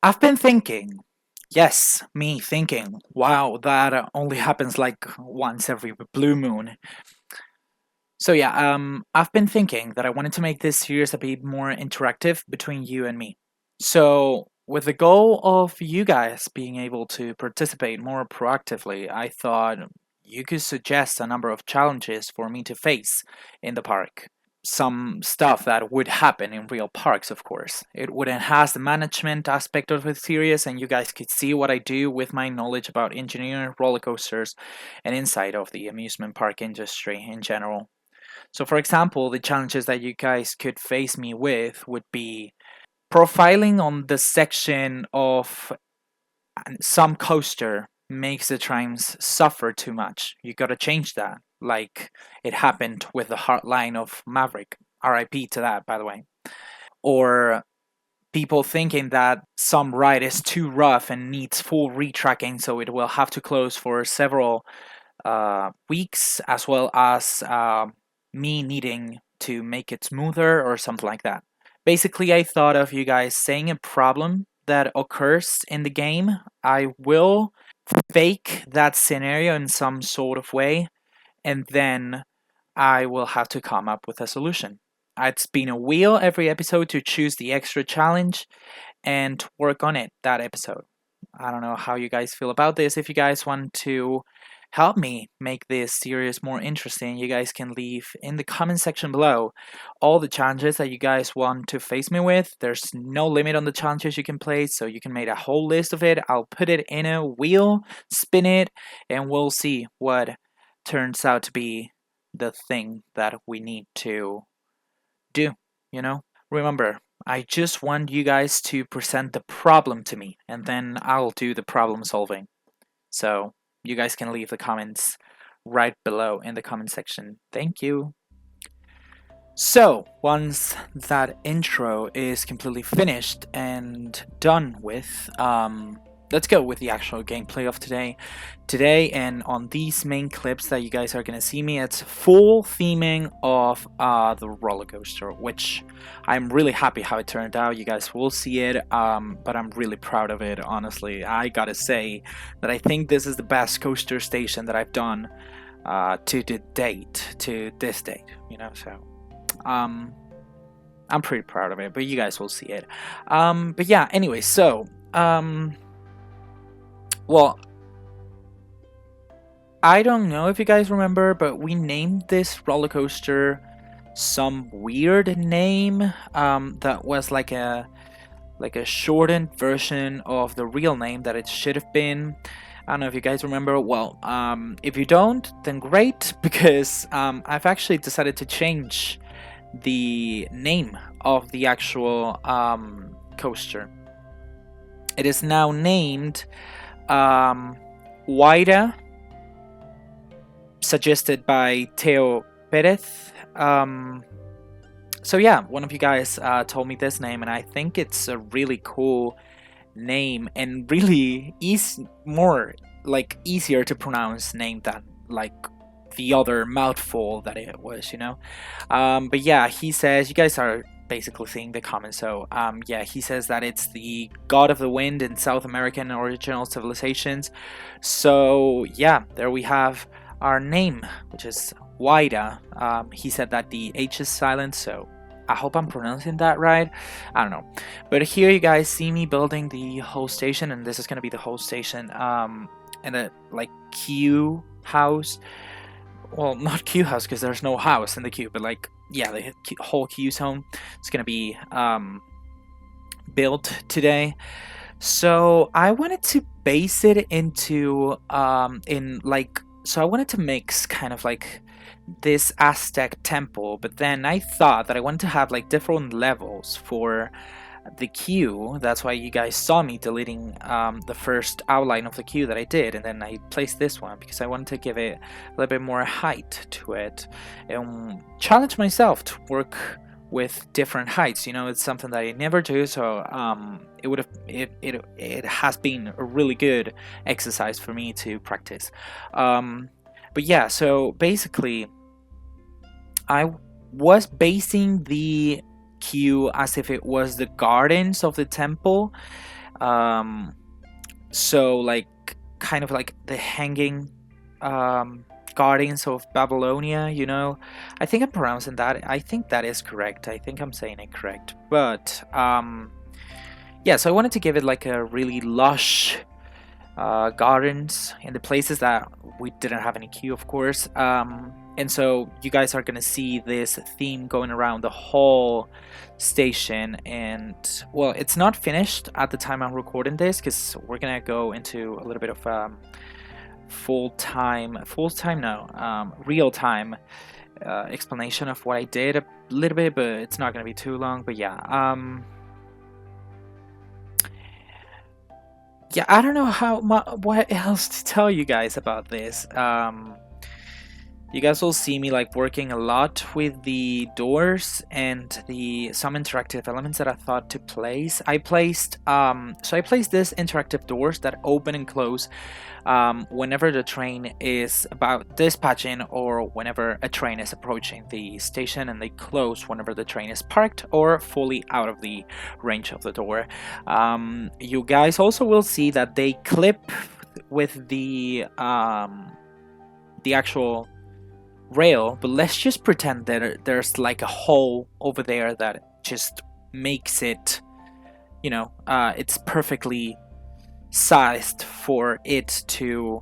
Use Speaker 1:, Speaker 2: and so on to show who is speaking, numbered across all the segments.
Speaker 1: I've been thinking, yes, me thinking, wow, that only happens like once every blue moon. So yeah, I've been thinking that I wanted to make this series a bit more interactive between you and me. So with the goal of you guys being able to participate more proactively, I thought you could suggest a number of challenges for me to face in the park. Some stuff that would happen in real parks, of course. It would enhance the management aspect of the series, and you guys could see what I do with my knowledge about engineering roller coasters and inside of the amusement park industry in general. So, for example, the challenges that you guys could face me with would be profiling on the section of some coaster makes the trains suffer too much. You gotta change that, like it happened with the Heartline of Maverick. RIP to that, by the way. Or people thinking that some ride is too rough and needs full retracking, so it will have to close for several weeks, as well as me needing to make it smoother or something like that. Basically, I thought of you guys saying a problem that occurs in the game. I will fake that scenario in some sort of way, and then I will have to come up with a solution. I'd spin a wheel every episode to choose the extra challenge and work on it that episode. I don't know how you guys feel about this. If you guys want to help me make this series more interesting, you guys can leave in the comment section below all the challenges that you guys want to face me with. There's no limit on the challenges you can play, so you can make a whole list of it. I'll put it in a wheel, spin it, and we'll see what turns out to be the thing that we need to do, you know? Remember, I just want you guys to present the problem to me, and then I'll do the problem solving. So you guys can leave the comments right below in the comment section. Thank you. So, once that intro is completely finished and done with, let's go with the actual gameplay of today. Today, and on these main clips that you guys are gonna see me, it's full theming of the roller coaster, which I'm really happy how it turned out. You guys will see it, but I'm really proud of it. Honestly, I gotta say that I think this is the best coaster station that I've done to this date. So um, I'm pretty proud of it, but you guys will see it. But yeah, anyway, so well, I don't know if you guys remember, but we named this roller coaster some weird name that was like a shortened version of the real name that it should have been. I don't know if you guys remember. Well, if you don't, then great, because I've actually decided to change the name of the actual coaster. It is now named Huayra, suggested by Teo Perez. So yeah, one of you guys told me this name, and I think it's a really cool name and really more like easier to pronounce name than like the other mouthful that it was. But yeah, he says, you guys are basically seeing the comments. So yeah, he says that it's the god of the wind in South American original civilizations. So yeah, there we have our name, which is Huayra. He said that the H is silent, so I hope I'm pronouncing that right. I don't know. But here you guys see me building the whole station, and this is gonna be the whole station in a like queue house. Well, not queue house because there's no house in the queue, but like, yeah, the whole queue zone is gonna be built today. So I wanted to base it into so I wanted to mix kind of like this Aztec temple, but then I thought that I wanted to have like different levels for the queue. That's why you guys saw me deleting the first outline of the queue that I did, and then I placed this one because I wanted to give it a little bit more height to it and challenge myself to work with different heights. It's something that I never do, so it has been a really good exercise for me to practice. But yeah, so basically I was basing the queue as if it was the gardens of the temple. Um, so like kind of like the hanging Guardians of Babylonia, you know. I think I'm pronouncing that. I think that is correct. I think I'm saying it correct. But yeah, so I wanted to give it like a really lush gardens in the places that we didn't have any queue, of course. And so you guys are gonna see this theme going around the whole station. And well, it's not finished at the time I'm recording this because we're gonna go into a little bit of real time explanation of what I did a little bit, but it's not gonna be too long. But yeah, yeah, I don't know what else to tell you guys about this. You guys will see me like working a lot with the doors and some interactive elements that I thought to place. I placed this interactive doors that open and close whenever the train is about dispatching or whenever a train is approaching the station, and they close whenever the train is parked or fully out of the range of the door. You guys also will see that they clip with the actual rail, but let's just pretend that there's like a hole over there that just makes it, you know, it's perfectly sized for it to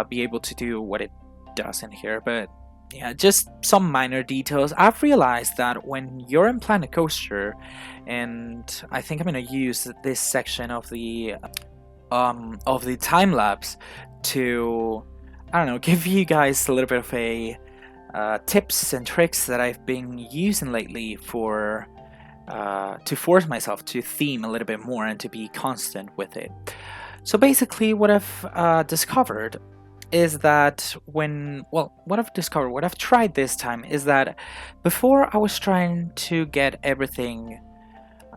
Speaker 1: be able to do what it does in here. But yeah, just some minor details. I've realized that when you're in Planet Coaster, and I think I'm going to use this section of the time lapse to, I don't know, give you guys a little bit of a tips and tricks that I've been using lately for to force myself to theme a little bit more and to be constant with it. So basically what I've discovered is that what I've tried this time is that before I was trying to get everything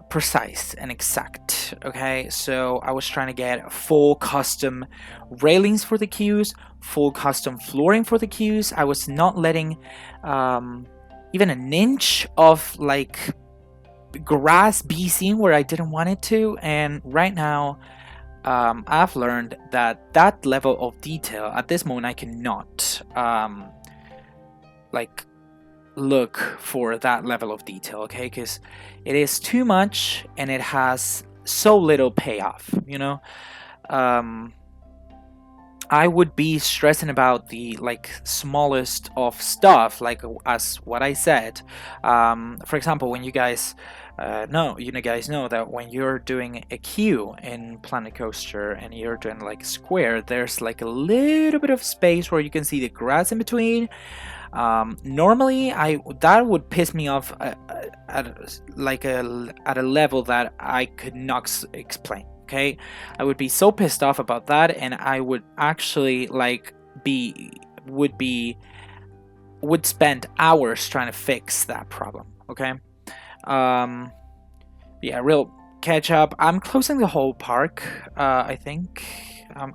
Speaker 1: precise and exact. Okay, so I was trying to get full custom railings for the queues, full custom flooring for the queues. I was not letting even an inch of like grass be seen where I didn't want it to. And right now I've learned that that level of detail at this moment I cannot like look for that level of detail, okay, because it is too much and it has so little payoff, you know. I would be stressing about the like smallest of stuff, like as what I said. For example, when you guys know that when you're doing a queue in Planet Coaster and you're doing like square, there's like a little bit of space where you can see the grass in between. Normally that would piss me off at a level that I could not explain. Okay, I would be so pissed off about that, and I would actually like would spend hours trying to fix that problem. Okay, yeah, real catch up. I'm closing the whole park. I think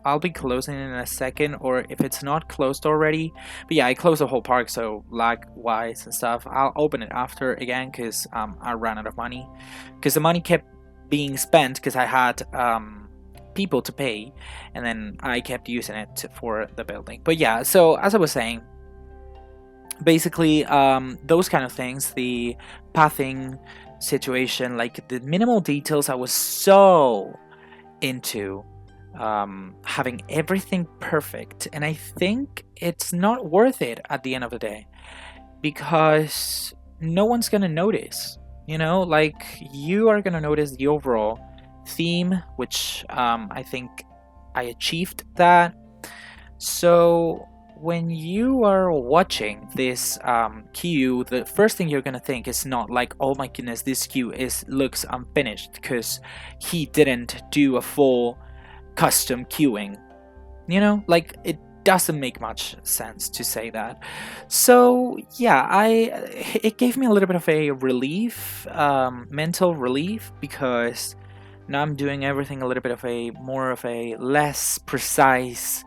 Speaker 1: I'll be closing in a second, or if it's not closed already. But yeah, I closed the whole park, so lag wise and stuff. I'll open it after again because I ran out of money, because the money kept being spent because I had people to pay, and then I kept using it for the building. But yeah, so as I was saying, basically those kind of things, the pathing situation, like the minimal details, I was so into having everything perfect, and I think it's not worth it at the end of the day because no one's gonna notice, you know, like you are gonna notice the overall theme, which I think I achieved that. So when you are watching this queue, the first thing you're gonna think is not like, oh my goodness, this queue looks unfinished because he didn't do a full custom queuing, you know, like it doesn't make much sense to say that. So yeah, it gave me a little bit of a relief, mental relief, because now I'm doing everything a little bit of a more of a less precise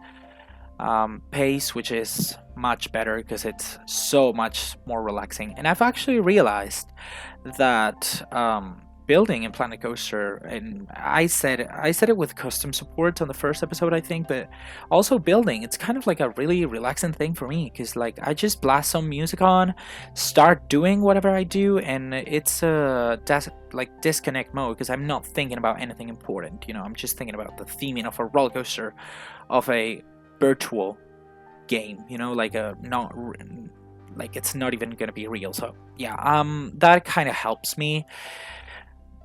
Speaker 1: pace, which is much better because it's so much more relaxing. And I've actually realized that building and Planet Coaster, and I said it with custom support on the first episode, I think, but also building, it's kind of like a really relaxing thing for me because like I just blast some music on, start doing whatever I do, and it's a like disconnect mode because I'm not thinking about anything important. I'm just thinking about the theming of a roller coaster, of a virtual game. Like a not like it's not even gonna be real. So yeah, that kind of helps me.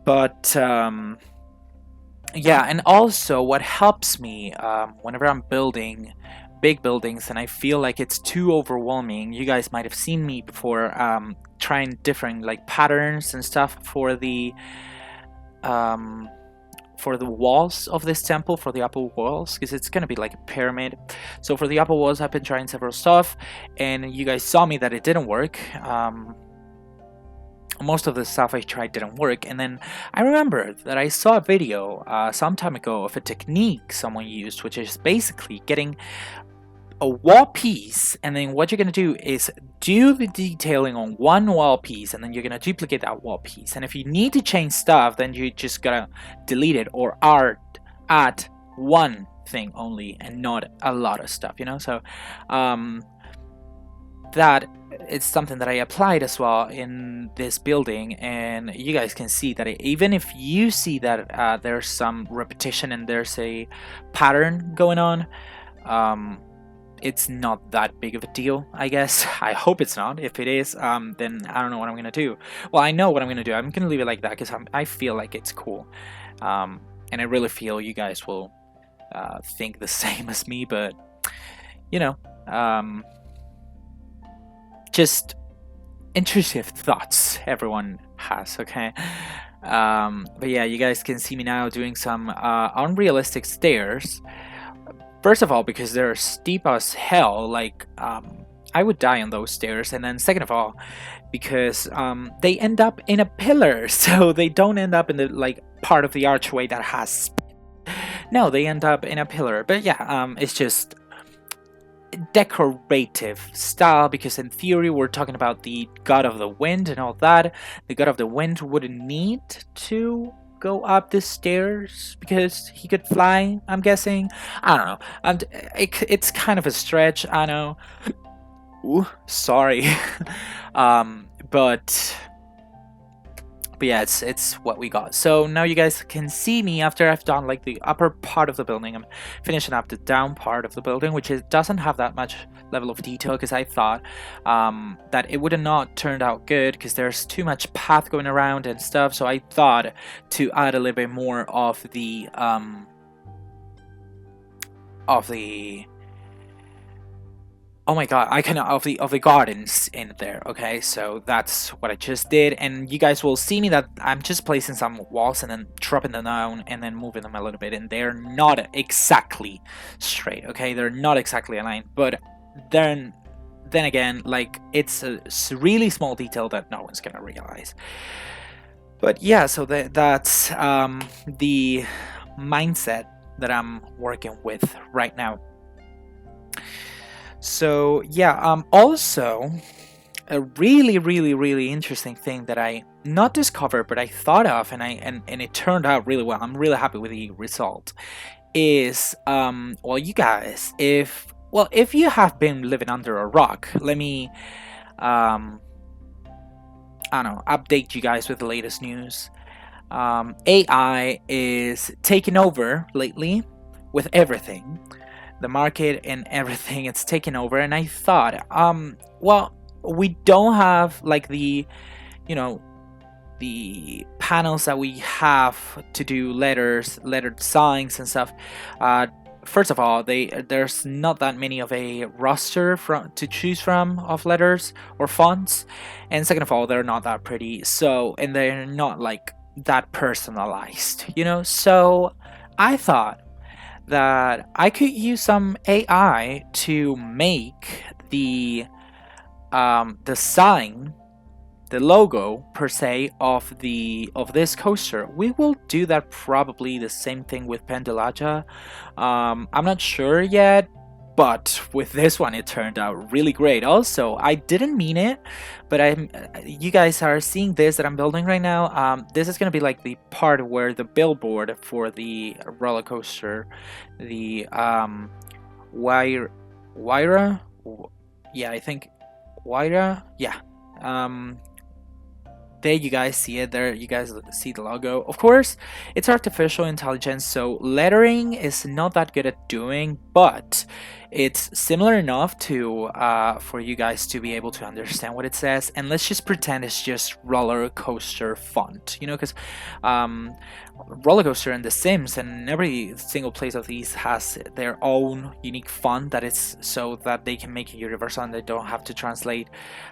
Speaker 1: But yeah, and also what helps me whenever I'm building big buildings and I feel like it's too overwhelming. You guys might have seen me before trying different like patterns and stuff um, for the walls of this temple, for the upper walls, because it's gonna be like a pyramid. So for the upper walls, I've been trying several stuff, and you guys saw me that it didn't work. Most of the stuff I tried didn't work, and then I remember that I saw a video some time ago of a technique someone used, which is basically getting a wall piece, and then what you're gonna do is do the detailing on one wall piece, and then you're gonna duplicate that wall piece. And if you need to change stuff, then you just gotta delete it or add one thing only and not a lot of stuff. So that it's something that I applied as well in this building, and you guys can see that even if you see that there's some repetition and there's a pattern going on, it's not that big of a deal, I guess. I hope it's not. If it is, then I don't know what I'm gonna do. Well, I know what I'm gonna do. I'm gonna leave it like that because I feel like it's cool, and I really feel you guys will think the same as me. But just intrusive thoughts everyone has, okay? But yeah, you guys can see me now doing some unrealistic stairs. First of all, because they're steep as hell, like I would die on those stairs. And then second of all, because they end up in a pillar, so they don't end up in the like part of the archway that has no, they end up in a pillar. But yeah, it's just decorative style, because in theory we're talking about the god of the wind and all that. The god of the wind wouldn't need to go up the stairs because he could fly, I'm guessing. I don't know, and it's kind of a stretch, I know. Ooh, sorry. But yeah, it's what we got. So now you guys can see me after I've done like the upper part of the building. I'm finishing up the down part of the building, which doesn't have that much level of detail because I thought that it would have not turned out good because there's too much path going around and stuff. So I thought to add a little bit more of the oh my god, I can of the gardens in there. Okay, so that's what I just did, and you guys will see me that I'm just placing some walls and then dropping them down and then moving them a little bit, and they're not exactly straight. Okay, they're not exactly aligned, but then again, like it's a really small detail that no one's gonna realize. But yeah, so that's the mindset that I'm working with right now. So yeah, also a really interesting thing that I not discovered but I thought of, and it turned out really well. I'm really happy with the result. Is well, you guys, if you have been living under a rock, let me I don't know, update you guys with the latest news. AI is taking over lately with everything. The market and everything, it's taken over, and I thought well, we don't have like the the panels that we have to do lettered signs and stuff. First of all, there's not that many of a roster to choose from of letters or fonts, and second of all, they're not that pretty, so, and they're not like that personalized, so I thought that I could use some AI to make the sign, the logo per se of this coaster. We will do that probably the same thing with Pendulaja. I'm not sure yet, but with this one it turned out really great. Also, I didn't mean it, but you guys are seeing this that I'm building right now. This is gonna be like the part where the billboard for the roller coaster, the Huayra, Huayra, yeah, I think Huayra, yeah. um there you guys see it. There you guys see the logo. Of course, it's artificial intelligence, so lettering is not that good at doing, but it's similar enough to for you guys to be able to understand what it says. And let's just pretend it's just roller coaster font, you know, because roller coaster and The Sims and every single place of these has their own unique font that is so that they can make it universal and they don't have to translate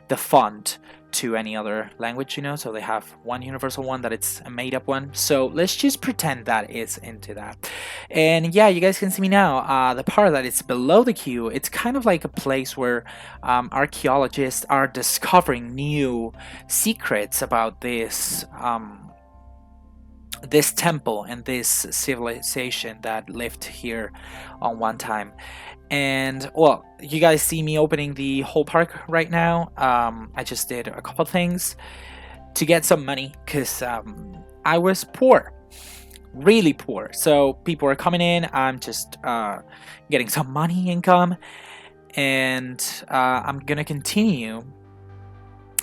Speaker 1: the font to any other language, you know, so they have one universal one that it's a made up one. So let's just pretend that is into that. And yeah, you guys can see me now. The part that is below the queue, it's kind of like a place where archaeologists are discovering new secrets about this temple and this civilization that lived here on one time. And well, you guys see me opening the whole park right now. I just did a couple things to get some money because I was poor, really poor. So people are coming in. I'm just getting some money income, and I'm gonna continue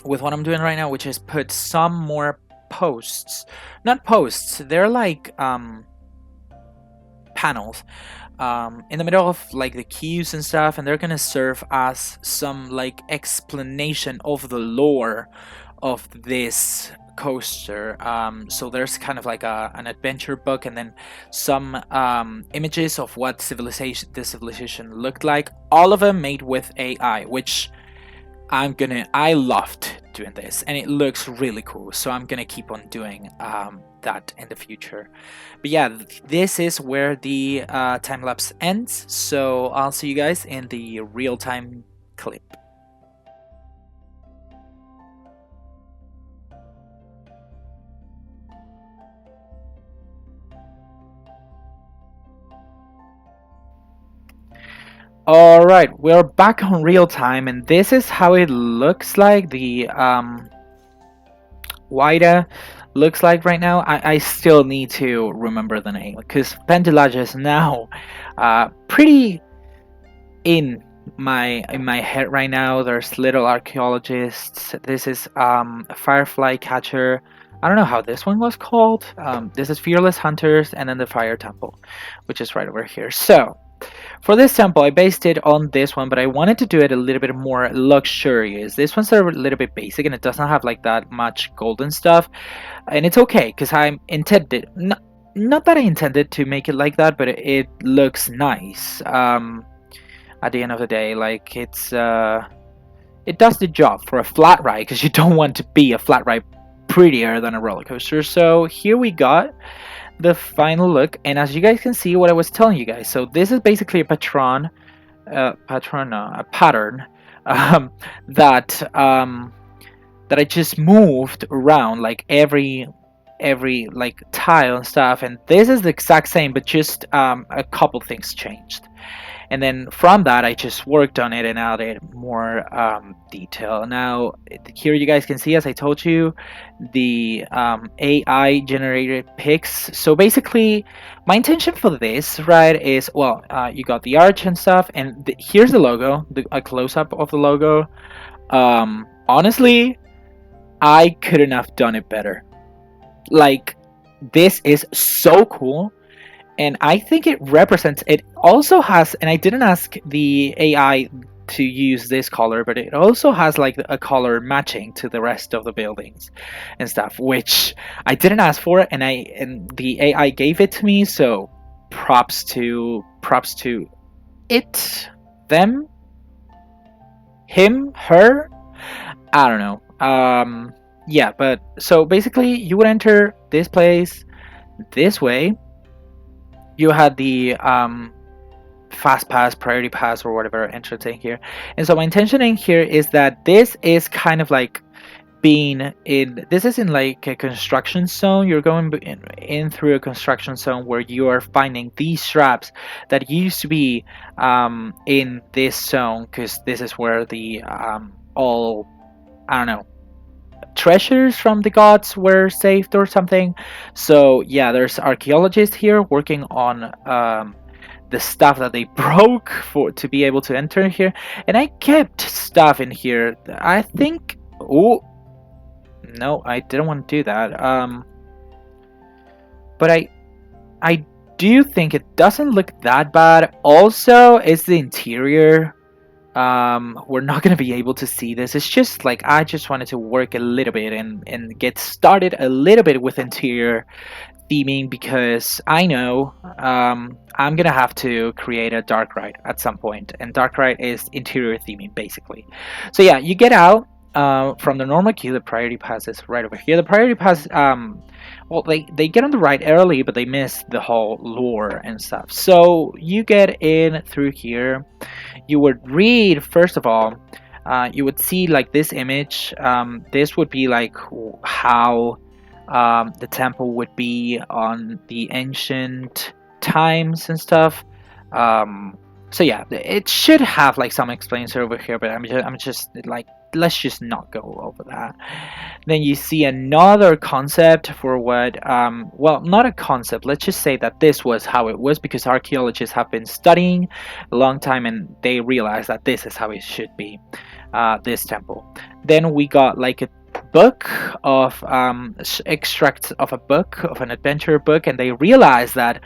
Speaker 1: with what I'm doing right now, which is put some more posts. Not posts. They're like panels in the middle of like the queues and stuff, and they're gonna serve as some like explanation of the lore of this coaster. So there's kind of like an adventure book, and then some images of what this civilization looked like, all of them made with AI, which I loved doing this, and it looks really cool, so I'm gonna keep on doing that in the future. But yeah, this is where the time lapse ends, so I'll see you guys in the real-time clip. Alright, we're back on real time, and this is how it looks like. The Huayra looks like right now. I still need to remember the name because Pentelage is now pretty in my head right now. There's little archaeologists. This is a firefly catcher. I don't know how this one was called. This is Fearless Hunters, and then the Fire Temple, which is right over here. So for this temple, I based it on this one, but I wanted to do it a little bit more luxurious. This one's a little bit basic, and it doesn't have like that much golden stuff, and it's okay because I intended not that I intended to make it like that, but it looks nice. At the end of the day, like it does the job for a flat ride, because you don't want to be a flat ride prettier than a roller coaster. So here we got the final look, and as you guys can see, what I was telling you guys, so this is basically a pattern that that I just moved around like every like tile and stuff, and this is the exact same, but just a couple things changed. And then from that, I just worked on it and added more detail. Now, here you guys can see, as I told you, the AI generated pics. So basically, my intention for this, right, is, well, you got the arch and stuff, and here's the logo, a close-up of the logo. Honestly, I couldn't have done it better. Like, this is so cool. And I think it represents, it also has, and I didn't ask the AI to use this color, but it also has like a color matching to the rest of the buildings and stuff, which I didn't ask for, and the AI gave it to me. So props to it, them, him, her, I don't know. Yeah, but so basically you would enter this place this way. You had the fast pass, priority pass, or whatever entrance in here. And so my intention in here is that this is kind of like been in, this is in like a construction zone. You're going in through a construction zone where you are finding these straps that used to be in this zone, because this is where the all, I don't know, treasures from the gods were saved or something. So yeah, there's archaeologists here working on the stuff that they broke for to be able to enter here. And I kept stuff in here. I think, oh no, I didn't want to do that. But I do think it doesn't look that bad. Also, it's the interior. We're not gonna be able to see this. It's just like I just wanted to work a little bit and get started a little bit with interior theming, because I know I'm gonna have to create a dark ride at some point, and dark ride is interior theming basically. So yeah, you get out from the normal queue. The priority pass is right over here. The priority pass, well, they get on the ride early, but they miss the whole lure and stuff. So you get in through here. You would read, first of all, you would see like this image. This would be like how the temple would be on the ancient times and stuff. So yeah, it should have like some explains over here, but I'm just like, let's just not go over that. Then you see another concept for what, well, not a concept, let's just say that this was how it was, because archaeologists have been studying a long time and they realized that this is how it should be, this temple. Then we got like a book of extracts of a book, of an adventure book, and they realized that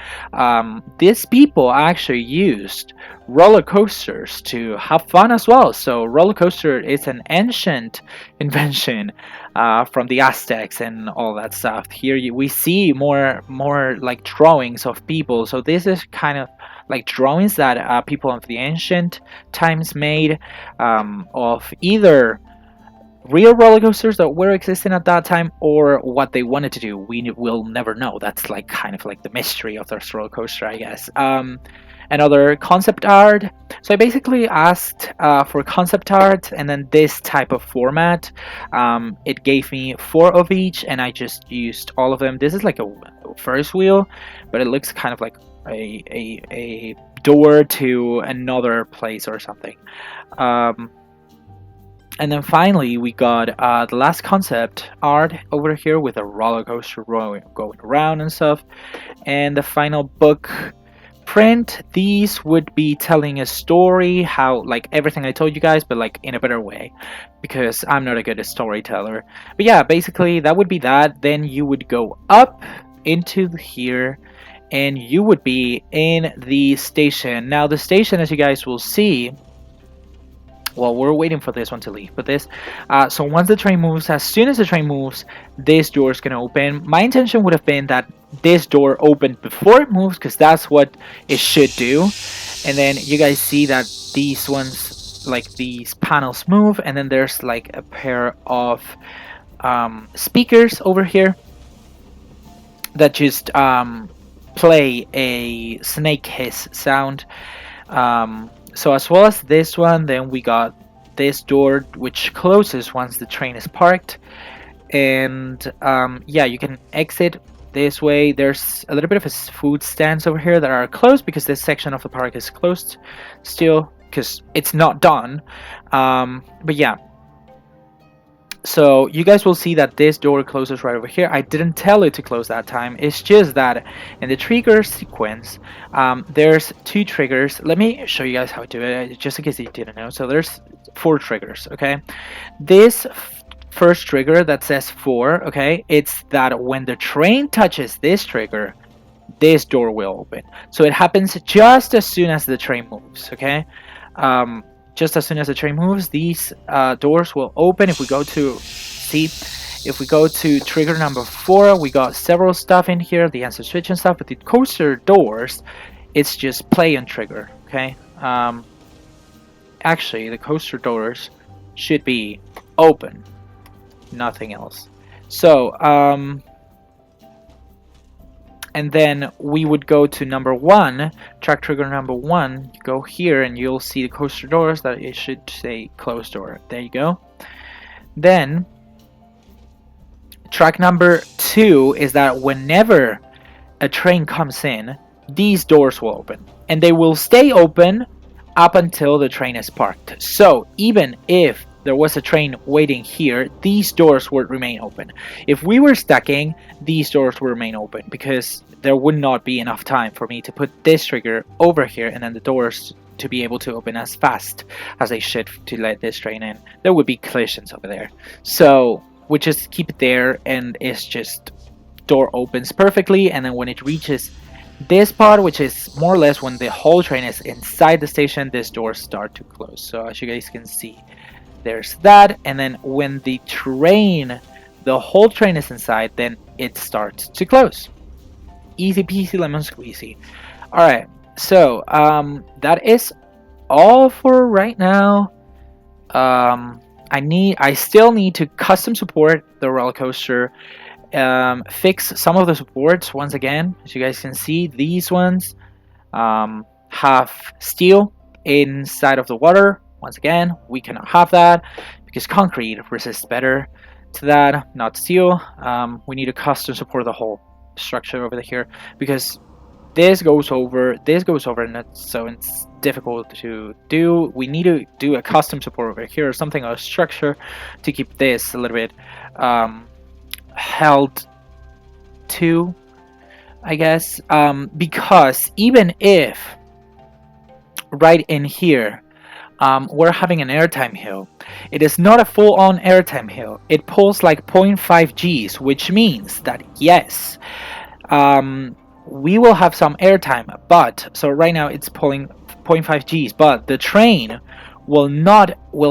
Speaker 1: these people actually used roller coasters to have fun as well. So roller coaster is an ancient invention from the Aztecs and all that stuff. Here we see more like drawings of people. So this is kind of like drawings that people of the ancient times made of either real roller coasters that were existing at that time or what they wanted to do. We will never know. That's like kind of like the mystery of this roller coaster, I guess. Another concept art. So I basically asked for concept art and then this type of format. It gave me 4 of each and I just used all of them. This is like a first wheel, but it looks kind of like a door to another place or something. And then finally, we got the last concept art over here with a roller coaster going around and stuff. And the final book print. These would be telling a story, how like everything I told you guys, but like in a better way, because I'm not a good storyteller. But yeah, basically that would be that. Then you would go up into here and you would be in the station. Now the station, as you guys will see, well, we're waiting for this one to leave, but this, so once the train moves, as soon as the train moves, this door is gonna open. My intention would have been that this door opened before it moves, because that's what it should do. And then you guys see that these ones, like these panels move, and then there's like a pair of speakers over here that just play a snake hiss sound. So as well as this one, then we got this door which closes once the train is parked. And yeah, you can exit this way. There's a little bit of a food stands over here that are closed because this section of the park is closed still because it's not done. But yeah. So you guys will see that this door closes right over here. I didn't tell it to close that time. It's just that in the trigger sequence, there's 2 triggers. Let me show you guys how to do it, just in case you didn't know. So there's 4 triggers, okay? This first trigger that says 4, okay? It's that when the train touches this trigger, this door will open. So it happens just as soon as the train moves, okay? Just as soon as the train moves, these doors will open. If we go to if we go to trigger number 4, we got several stuff in here, the answer switch and stuff. But the coaster doors, it's just play and trigger. Okay. Actually, the coaster doors should be open, nothing else. So and then we would go to number 1, track trigger number 1. You go here and you'll see the coaster doors that it should say closed door. There you go. Then Track number 2 is that whenever a train comes in, these doors will open, and they will stay open up until the train is parked. So even if there was a train waiting here, these doors would remain open. If we were stacking, these doors would remain open because there would not be enough time for me to put this trigger over here and then the doors to be able to open as fast as they should to let this train in. There would be collisions over there. So we just keep it there, and it's just door opens perfectly, and then when it reaches this part, which is more or less when the whole train is inside the station, this doors start to close. So as you guys can see, there's that, and then when the whole train is inside, then it starts to close. Easy peasy lemon squeezy. Alright, so that is all for right now. I still need to custom support the roller coaster, fix some of the supports. Once again, as you guys can see, these ones have steel inside of the water. Once again, we cannot have that because concrete resists better to that, not steel. We need to custom support the whole structure over here because this goes over, and so it's difficult to do. We need to do a custom support over here or something, or a structure to keep this a little bit held to, I guess, because even if right in here we're having an airtime hill, it is not a full-on airtime hill. It pulls like 0.5 Gs, which means that yes, we will have some airtime, but so right now it's pulling 0.5 Gs, but the train will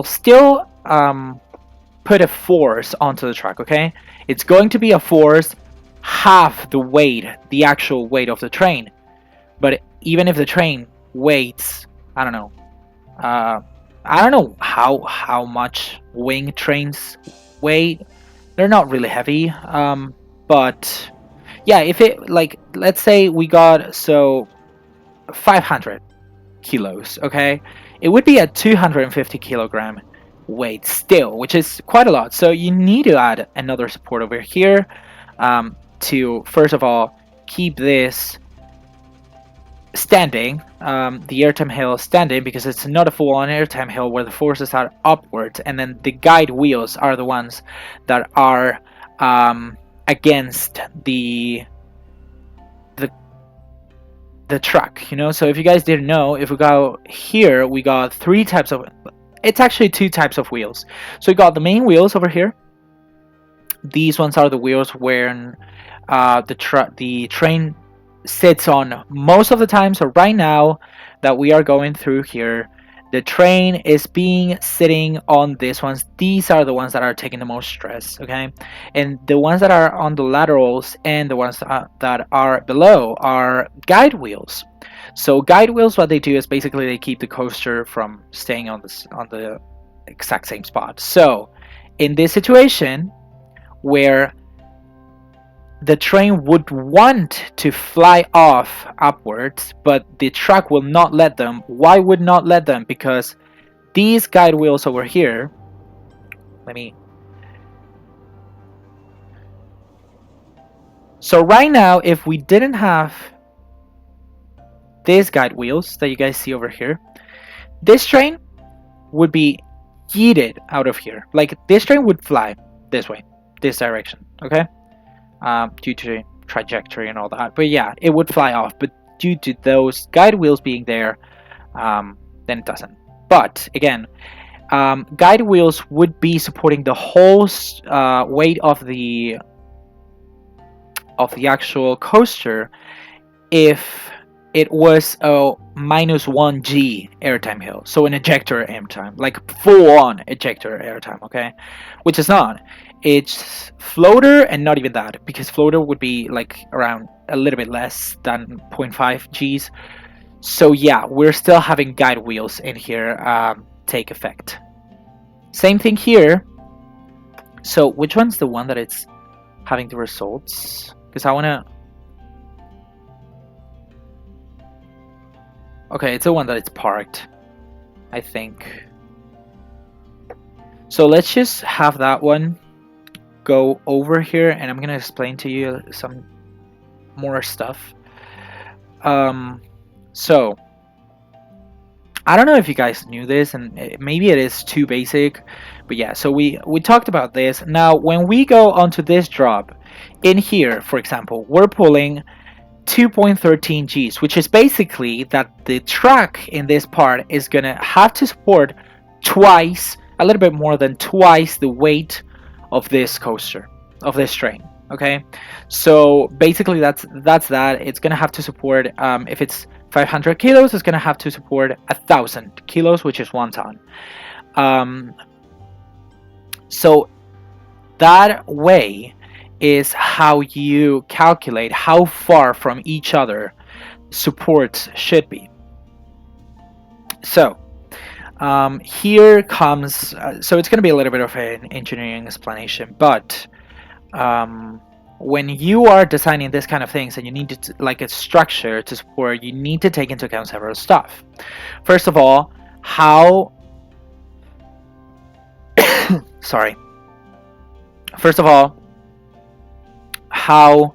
Speaker 1: still put a force onto the track. Okay, it's going to be a force half the weight, the actual weight of the train. But even if the train weighs, I don't know how much wing trains weigh. They're not really heavy, but yeah, if it, like, let's say we got 500 kilos, okay, it would be a 250 kilogram weight still, which is quite a lot. So you need to add another support over here to first of all keep this standing, the airtime hill standing, because it's not a full-on airtime hill where the forces are upwards, and then the guide wheels are the ones that are against the truck, you know. So if you guys didn't know, if we go here, we got it's actually two types of wheels. So we got the main wheels over here. These ones are the wheels where the train sits on most of the time. So right now that we are going through here, the train is sitting on these ones. These are the ones that are taking the most stress, okay? And the ones that are on the laterals and the ones that are below are guide wheels. So guide wheels, what they do is basically they keep the coaster from staying on the exact same spot. So in this situation where the train would want to fly off upwards, but the truck will not let them. Why would not let them? Because these guide wheels over here, so right now, if we didn't have these guide wheels that you guys see over here, this train would be yeeted out of here. Like, this train would fly this way, this direction, okay? Due to trajectory and all that. But yeah, it would fly off. But due to those guide wheels being there, then it doesn't. But again, guide wheels would be supporting the whole weight of the actual coaster if it was a -1 G airtime hill, so an ejector airtime, like full-on ejector airtime, okay? Which is not. It's floater, and not even that, because floater would be like around a little bit less than 0.5 Gs. So yeah, we're still having guide wheels in here take effect. Same thing here. So which one's the one that it's having the results? Because I want to... Okay, it's the one that it's parked, I think. So let's just have that one go over here and I'm gonna explain to you some more stuff. So I don't know if you guys knew this, and maybe it is too basic, but yeah. So we talked about this. Now, when we go onto this drop, in here, for example, we're pulling 2.13 Gs, which is basically that the track in this part is gonna have to support twice, a little bit more than twice the weight of this coaster, of this train. Okay, so basically that's that. It's gonna have to support, if it's 500 kilos, it's gonna have to support 1,000 kilos, which is 1 ton. So that way is how you calculate how far from each other supports should be. So here comes, so it's going to be a little bit of an engineering explanation, but when you are designing this kind of things and you need to, like a structure to support, you need to take into account several stuff. First of all, how sorry. First of all, how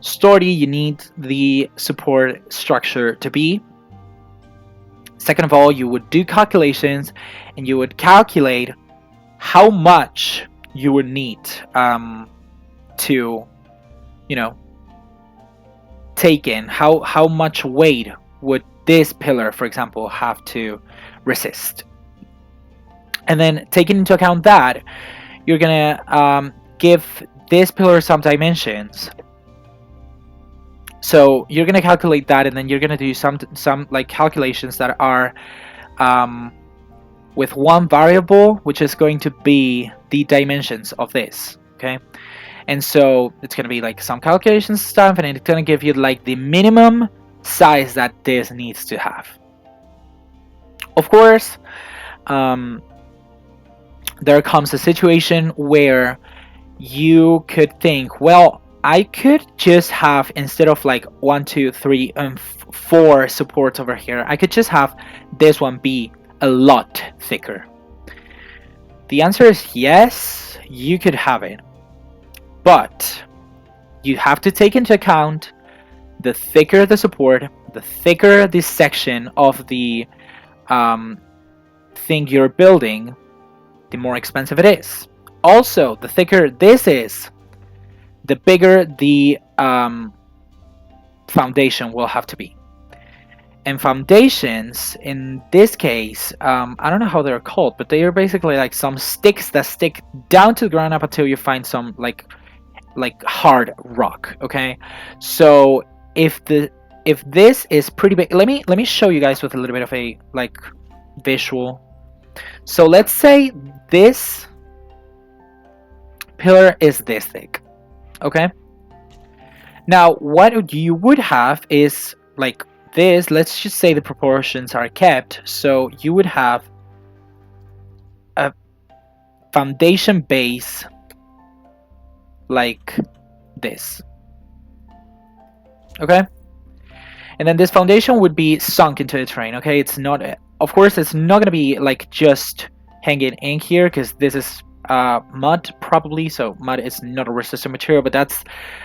Speaker 1: sturdy you need the support structure to be. Second of all, you would do calculations and you would calculate how much you would need to, you know, take in, how much weight would this pillar, for example, have to resist. And then taking into account that, you're gonna give this pillar some dimensions. So you're gonna calculate that, and then you're gonna do some like calculations that are with one variable, which is going to be the dimensions of this. Okay, and so it's gonna be like some calculations stuff, and it's gonna give you like the minimum size that this needs to have. Of course, there comes a situation where you could think, well, I could just have, instead of like 1, 2, 3, and 4 supports over here, I could just have this one be a lot thicker. The answer is yes, you could have it, but you have to take into account the thicker the support, the thicker this section of the thing you're building, the more expensive it is. Also, the thicker this is, the bigger the foundation will have to be. And foundations, in this case, I don't know how they're called, but they are basically like some sticks that stick down to the ground up until you find some like hard rock. Okay, so if this is pretty big, let me show you guys with a little bit of a like visual. So let's say this pillar is this thick. Okay, now what you would have is like this. Let's just say the proportions are kept, so you would have a foundation base like this. Okay, and then this foundation would be sunk into the terrain. Okay, it's not, of course it's not going to be like just hanging in here, because this is mud probably, so mud is not a resistant material, but that's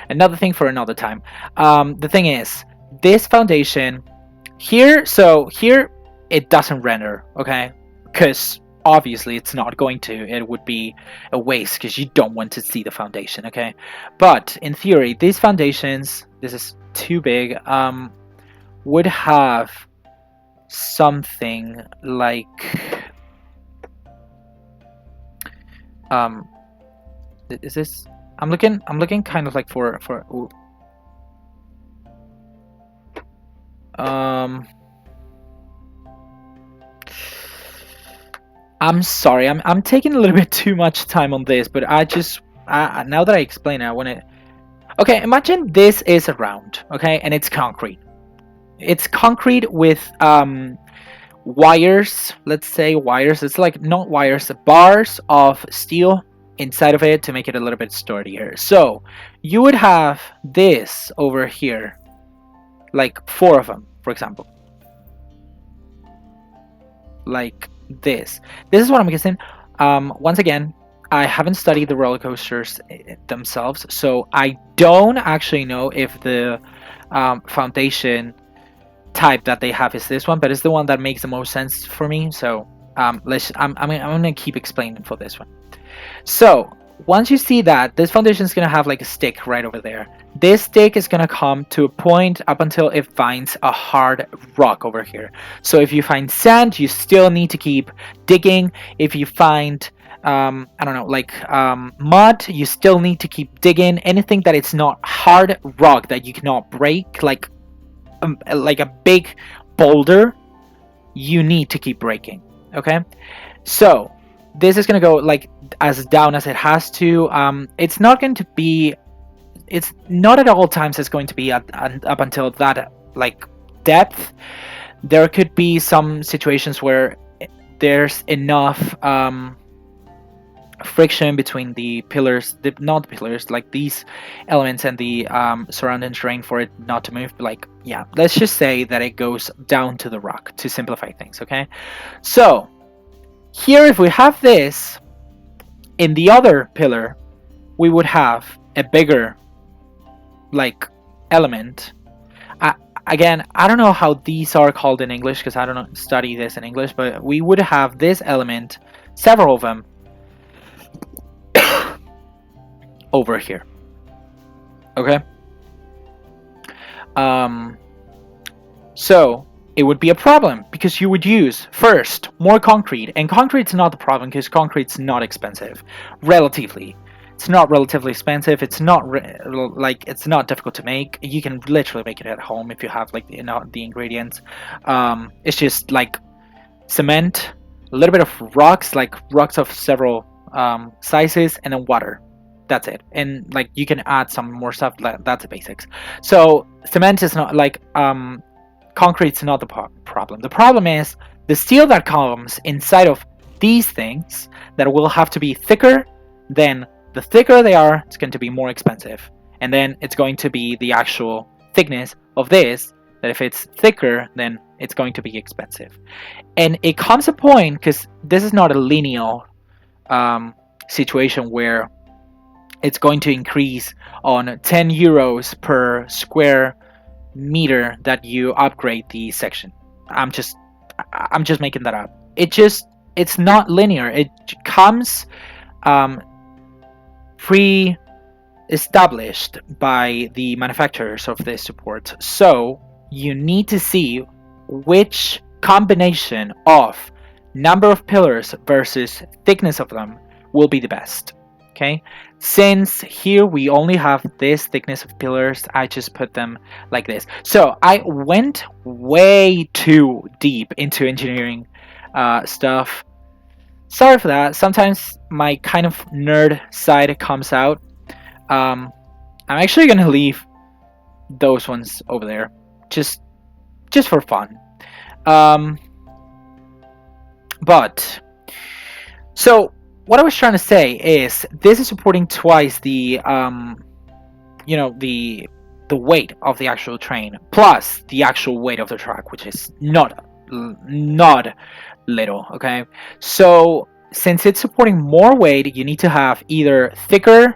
Speaker 1: another thing for another time. The thing is, this foundation here, so here it doesn't render, okay, because obviously it's not going to, it would be a waste because you don't want to see the foundation. Okay, but in theory these foundations, this is too big, would have something like is this, I'm looking kind of like for ooh. I'm sorry, I'm taking a little bit too much time on this, but I just now that I explain it, I want to. Okay, imagine this is a round, okay, and it's concrete. It's concrete with wires, let's say wires, it's like not wires, bars of steel inside of it to make it a little bit sturdier. So you would have this over here, like 4 of them, for example, like this is what I'm guessing. Once again, I haven't studied the roller coasters themselves, so I don't actually know if the foundation type that they have is this one, but it's the one that makes the most sense for me. So I'm gonna keep explaining for this one. So once you see that, this foundation is gonna have like a stick right over there. This stick is gonna come to a point up until it finds a hard rock over here. So if you find sand, you still need to keep digging. If you find I don't know, like mud, you still need to keep digging. Anything that it's not hard rock that you cannot break, like a big boulder, you need to keep breaking. Okay, so this is gonna go like as down as it has to. It's not going to be. It's not at all times. It's going to be up until that like depth. There could be some situations where there's enough friction between the pillars, not the pillars, like these elements and the surrounding terrain for it not to move. Like, yeah, let's just say that it goes down to the rock to simplify things, okay? So, here if we have this, in the other pillar, we would have a bigger, like, element. Again, I don't know how these are called in English because I don't study this in English, but we would have this element, several of them, over here. Okay. So it would be a problem because you would use first more concrete, and concrete's not the problem because concrete's not expensive, relatively. It's not relatively expensive. It's not like it's not difficult to make. You can literally make it at home if you have like the ingredients. It's just like cement, a little bit of rocks, like rocks of several sizes, and then water. That's it. And like you can add some more stuff. That's the basics. So cement is not like concrete's not the problem. The problem is the steel that comes inside of these things that will have to be thicker. Then the thicker they are, it's going to be more expensive. And then it's going to be the actual thickness of this, that if it's thicker, then it's going to be expensive. And it comes a point, because this is not a linear situation where it's going to increase on 10 euros per square meter that you upgrade the section. I'm just making that up. It's not linear. It comes pre-established by the manufacturers of this support. So you need to see which combination of number of pillars versus thickness of them will be the best. Okay, since here we only have this thickness of pillars, I just put them like this. So I went way too deep into engineering stuff. Sorry for that. Sometimes my kind of nerd side comes out. I'm actually gonna leave those ones over there, just for fun. But so what I was trying to say is this is supporting twice the the weight of the actual train plus the actual weight of the track, which is not little. Okay, so since it's supporting more weight, you need to have either thicker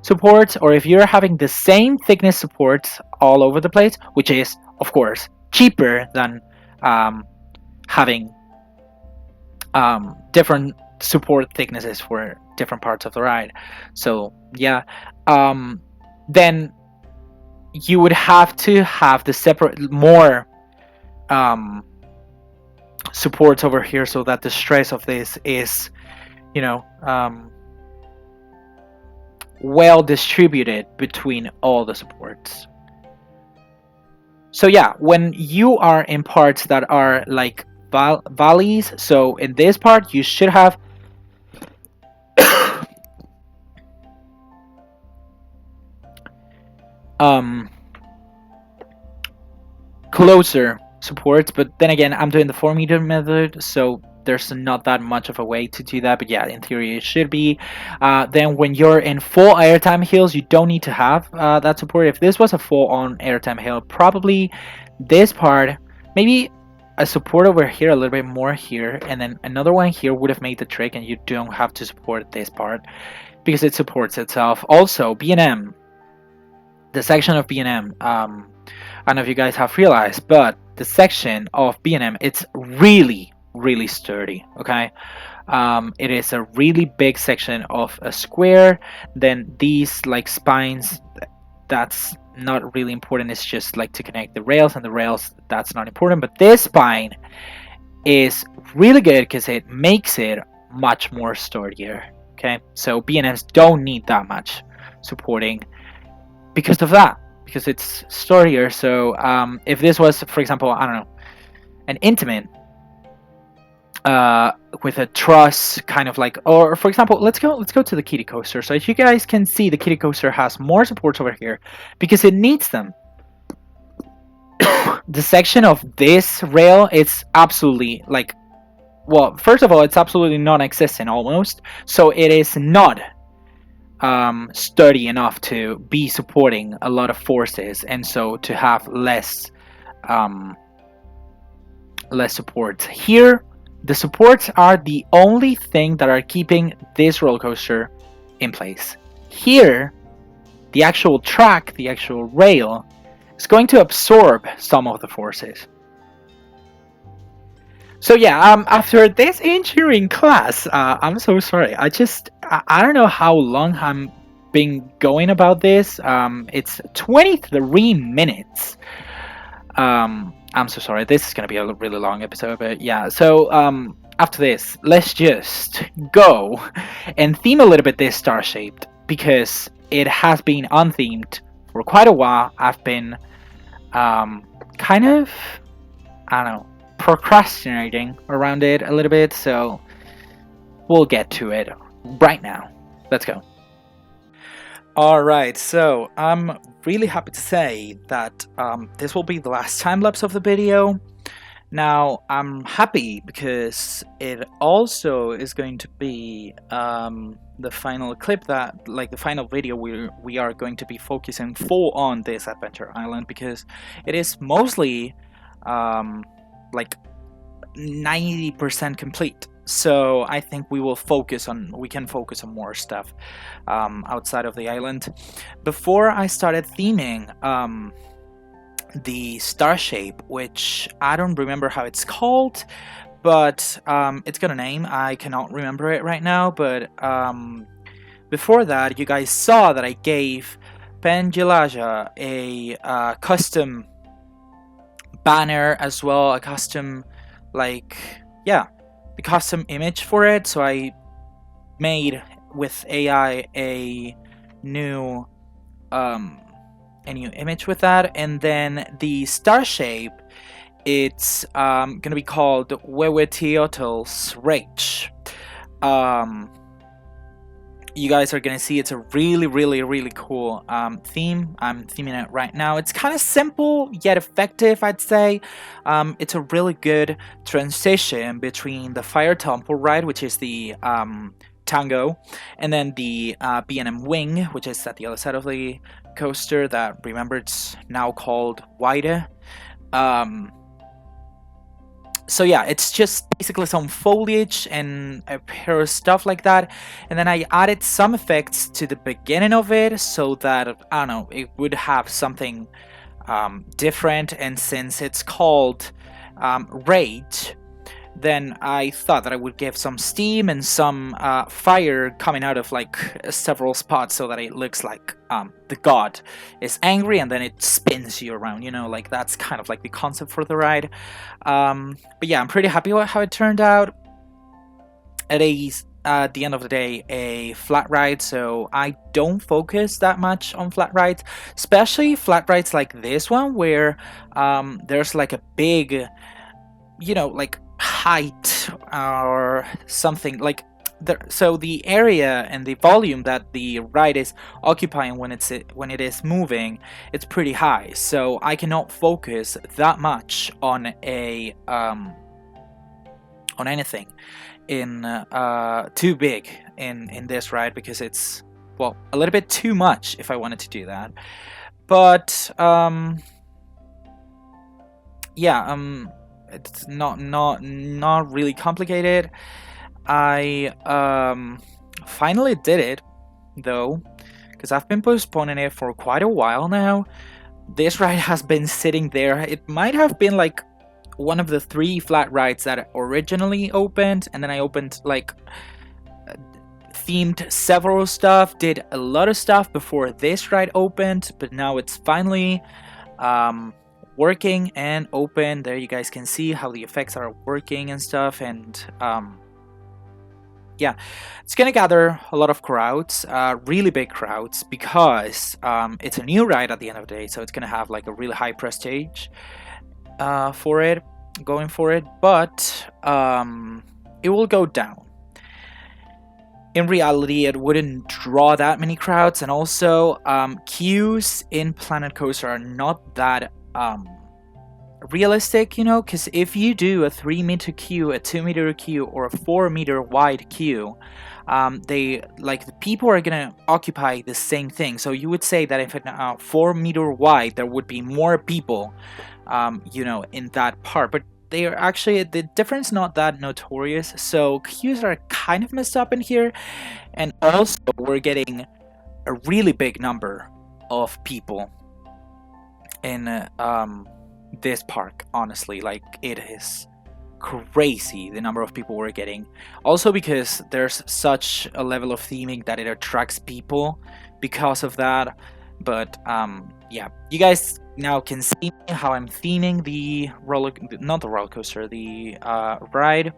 Speaker 1: supports, or if you're having the same thickness supports all over the place, which is of course cheaper than having different support thicknesses for different parts of the ride. So yeah, then you would have to have the separate more supports over here so that the stress of this is well distributed between all the supports. So yeah, when you are in parts that are like valleys, so in this part you should have closer supports, but then again I'm doing the 4-meter method, so there's not that much of a way to do that, but yeah, in theory it should be. Then when you're in full airtime hills, you don't need to have that support. If this was a full on airtime hill, probably this part, maybe a support over here, a little bit more here, and then another one here would have made the trick, and you don't have to support this part because it supports itself. Also, B&M, the section of B&M, I don't know if you guys have realized, but the section of B&M, it's really, really sturdy, okay? It is a really big section of a square. Then these like spines, that's not really important. It's just like to connect the rails, and the rails, that's not important. But this spine is really good because it makes it much more sturdier. Okay, so B&Ms don't need that much supporting because of that, because it's sturdier. So if this was, for example, I don't know, an intimate with a truss, kind of like, or for example, let's go to the kiddie coaster. So as you guys can see, the kiddie coaster has more supports over here because it needs them. The section of this rail, it's absolutely like, well, first of all, it's absolutely non-existent almost, so it is not sturdy enough to be supporting a lot of forces, and so to have less support here. The supports are the only thing that are keeping this roller coaster in place. Here, the actual track, the actual rail, is going to absorb some of the forces. So yeah, after this engineering class, I'm so sorry. I don't know how long I'm been going about this. It's 23 minutes. I'm so sorry. This is gonna be a really long episode, but yeah. So after this, let's just go and theme a little bit this star shaped, because it has been unthemed for quite a while. I've been kind of, I don't know, procrastinating around it a little bit. So we'll get to it right now. Let's go. Alright, so I'm really happy to say that this will be the last time lapse of the video. Now, I'm happy because it also is going to be the final clip, that, like, the final video we are going to be focusing full on this adventure island, because it is mostly like 90% complete. So I think we can focus on more stuff outside of the island. Before I started theming the star shape, which I don't remember how it's called, but it's got a name. I cannot remember it right now, but before that, you guys saw that I gave Penjelaja a custom banner as well, a custom, like, yeah, the custom image for it. So I made with AI a new image with that, and then the star shape, it's gonna be called Huehueteotl's Rage. You guys are gonna see it's a really, really, really cool theme. I'm theming it right now. It's kind of simple yet effective, I'd say. It's a really good transition between the Fire Temple ride, which is the Tango, and then the B&M Wing, which is at the other side of the coaster, that, remember, it's now called Huayra. So yeah, it's just basically some foliage and a pair of stuff like that, and then I added some effects to the beginning of it so that, I don't know, it would have something different. And since it's called Rage, then I thought that I would give some steam and some fire coming out of like several spots, so that it looks like the god is angry, and then it spins you around, you know, like that's kind of like the concept for the ride. But yeah, I'm pretty happy with how it turned out. It is, at the end of the day, a flat ride, so I don't focus that much on flat rides, especially flat rides like this one, where there's like a big, you know, like height or something like so the area and the volume that the ride is occupying when it is moving, it's pretty high, so I cannot focus that much on a on anything in too big in this ride, because it's, well, a little bit too much if I wanted to do that. But yeah, It's not really complicated. I finally did it though, because I've been postponing it for quite a while now. This ride has been sitting there. It might have been like one of the 3 flat rides that originally opened, and then I opened like themed several stuff, did a lot of stuff before this ride opened, but now it's finally working and open. There you guys can see how the effects are working and stuff, and yeah, it's gonna gather a lot of crowds, really big crowds, because it's a new ride at the end of the day, so it's gonna have like a really high prestige for it, going for it, but it will go down. In reality, it wouldn't draw that many crowds, and also queues in Planet Coaster are not that realistic, you know, because if you do a 3-meter queue, a 2-meter queue, or a 4-meter wide queue, they like the people are gonna occupy the same thing. So you would say that if it's 4-meter wide, there would be more people, you know, in that part, but they are actually, the difference not that notorious. So queues are kind of messed up in here, and also we're getting a really big number of people in this park. Honestly, like, it is crazy the number of people we're getting, also because there's such a level of theming that it attracts people because of that. But yeah, you guys now can see how I'm theming the not the roller coaster, the ride,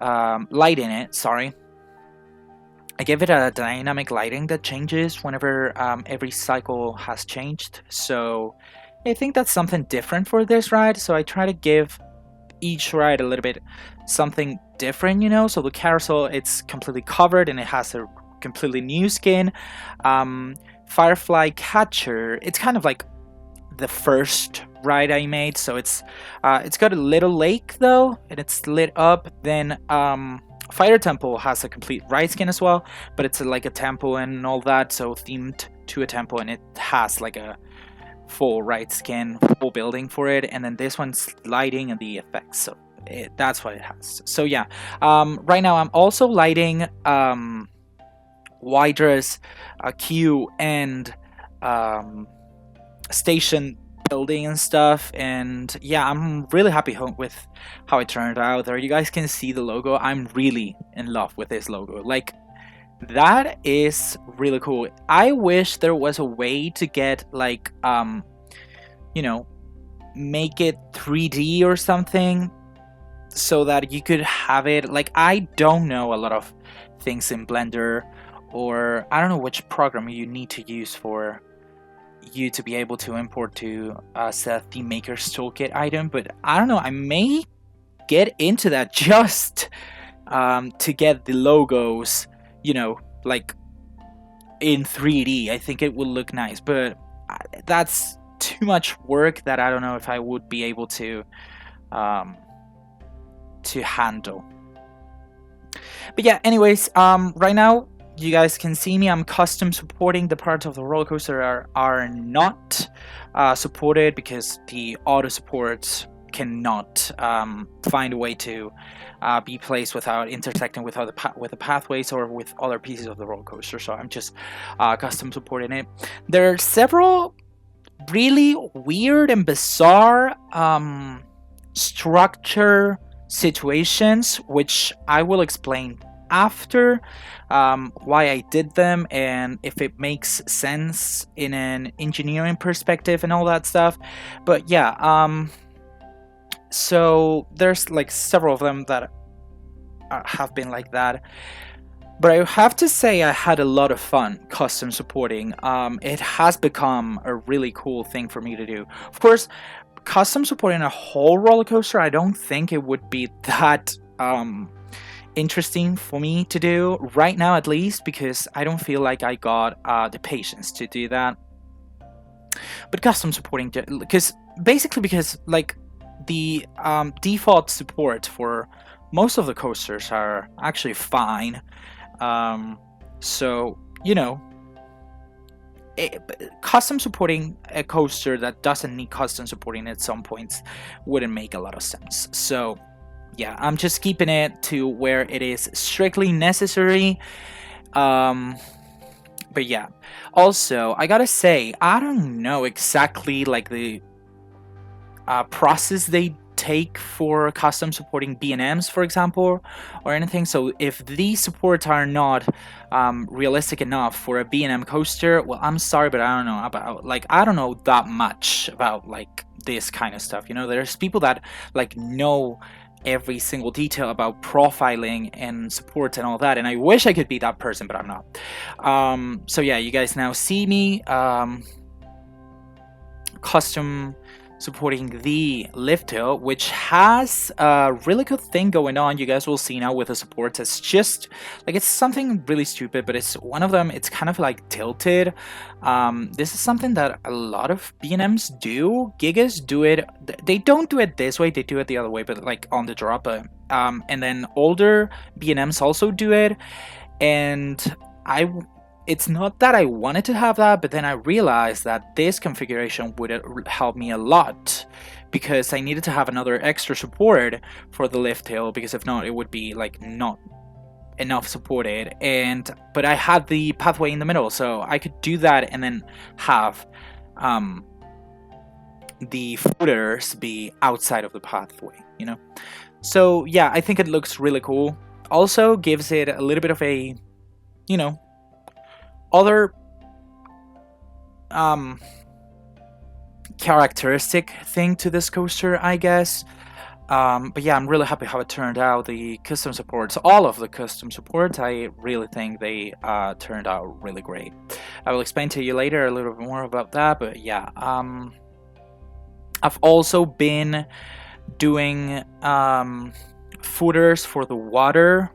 Speaker 1: light in it, sorry. I give it a dynamic lighting that changes whenever every cycle has changed, so I think that's something different for this ride. So I try to give each ride a little bit something different, you know. So the carousel, it's completely covered and it has a completely new skin. Firefly Catcher, it's kind of like the first ride I made, so it's got a little lake though, and it's lit up. Then Fire Temple has a complete ride skin as well, but it's like a temple and all that, so themed to a temple, and it has like a full ride skin, full building for it. And then this one's lighting and the effects, so that's what it has. So yeah, right now I'm also lighting Huayra's queue and station building and stuff, and yeah, I'm really happy with how it turned out. There you guys can see the logo. I'm really in love with this logo. Like, that is really cool. I wish there was a way to get like you know, make it 3D or something, so that you could have it like, I don't know a lot of things in Blender, or I don't know which program you need to use for you to be able to import to set the Maker's Toolkit item, but I don't know, I may get into that just to get the logos, you know, like in 3D. I think it will look nice, but that's too much work that I don't know if I would be able to handle. But yeah, anyways, right now you guys can see me. I'm custom supporting the parts of the roller coaster are not supported, because the auto supports cannot find a way to be placed without intersecting with the pathways or with other pieces of the roller coaster. So I'm just custom supporting it. There are several really weird and bizarre structure situations, which I will explain after, why I did them and if it makes sense in an engineering perspective and all that stuff. But yeah, so there's like several of them that have been like that. But I have to say I had a lot of fun custom supporting. It has become a really cool thing for me to do. Of course, custom supporting a whole roller coaster, I don't think it would be that interesting for me to do right now, at least, because I don't feel like I got the patience to do that. But custom supporting, because like the default support for most of the coasters are actually fine. So, you know, custom supporting a coaster that doesn't need custom supporting at some points wouldn't make a lot of sense. So yeah, I'm just keeping it to where it is strictly necessary. But yeah, also I gotta say, I don't know exactly like the process they take for custom supporting B&Ms, for example, or anything. So if these supports are not realistic enough for a B&M coaster, well, I'm sorry, but I don't know about, like, I don't know that much about like this kind of stuff. You know, there's people that like know every single detail about profiling and supports and all that, and I wish I could be that person, but I'm not. So yeah, you guys now see me custom supporting the lift hill, which has a really good thing going on. You guys will see now with the supports. It's just like, it's something really stupid, but it's one of them. It's kind of like tilted. This is something that a lot of B&Ms do. Gigas do it. They don't do it this way. They do it the other way, but like on the drop. And then older B&Ms also do it. And it's not that I wanted to have that, but then I realized that this configuration would help me a lot, because I needed to have another extra support for the lift hill, because if not, it would be like not enough supported. But I had the pathway in the middle, so I could do that and then have the footers be outside of the pathway, you know. So yeah, I think it looks really cool. Also gives it a little bit of a, you know, other characteristic thing to this coaster, I guess. But yeah, I'm really happy how it turned out. The custom supports, all of the custom supports, I really think they turned out really great. I will explain to you later a little bit more about that, but yeah. I've also been doing footers for the water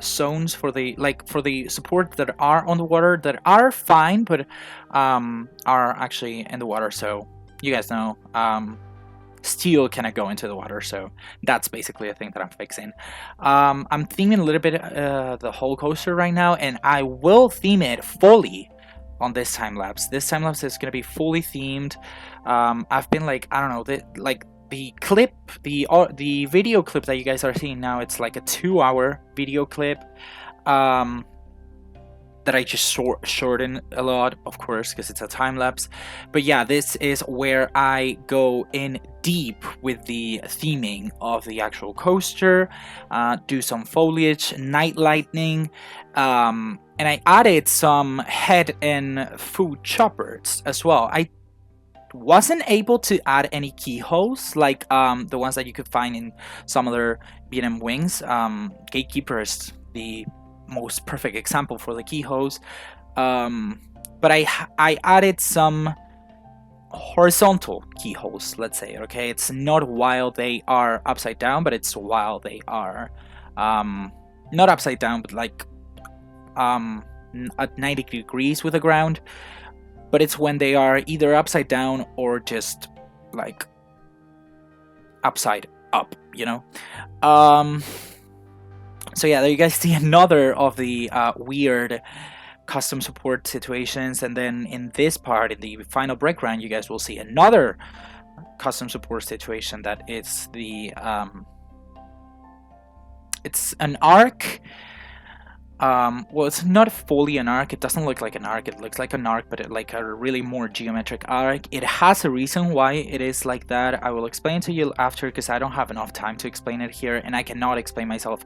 Speaker 1: zones, for the support that are on the water, that are fine, but are actually in the water. So you guys know, steel cannot go into the water, so that's basically a thing that I'm fixing. I'm theming a little bit the whole coaster right now, and I will theme it fully on this time lapse. This time lapse is gonna be fully themed. I've been like, I don't know, the clip, the video clip that you guys are seeing now, it's like a 2-hour video clip that I just shorten a lot, of course, because it's a time lapse. But yeah, this is where I go in deep with the theming of the actual coaster, do some foliage, night lighting, and I added some head and food choppers as well. I wasn't able to add any keyholes like the ones that you could find in some other B&M wings. Gatekeeper is the most perfect example for the keyholes, but I added some horizontal keyholes, let's say. Okay, it's not while they are upside down, but it's while they are not upside down, but like at 90 degrees with the ground. But it's when they are either upside down or just like upside up, you know. So yeah, there you guys see another of the weird custom support situations, and then in this part, in the final break round, you guys will see another custom support situation that is the it's an arc. Well, it's not fully an arc. It doesn't look like an arc. It looks like an arc, but like a really more geometric arc. It has a reason why it is like that. I will explain to you after, because I don't have enough time to explain it here, and I cannot explain myself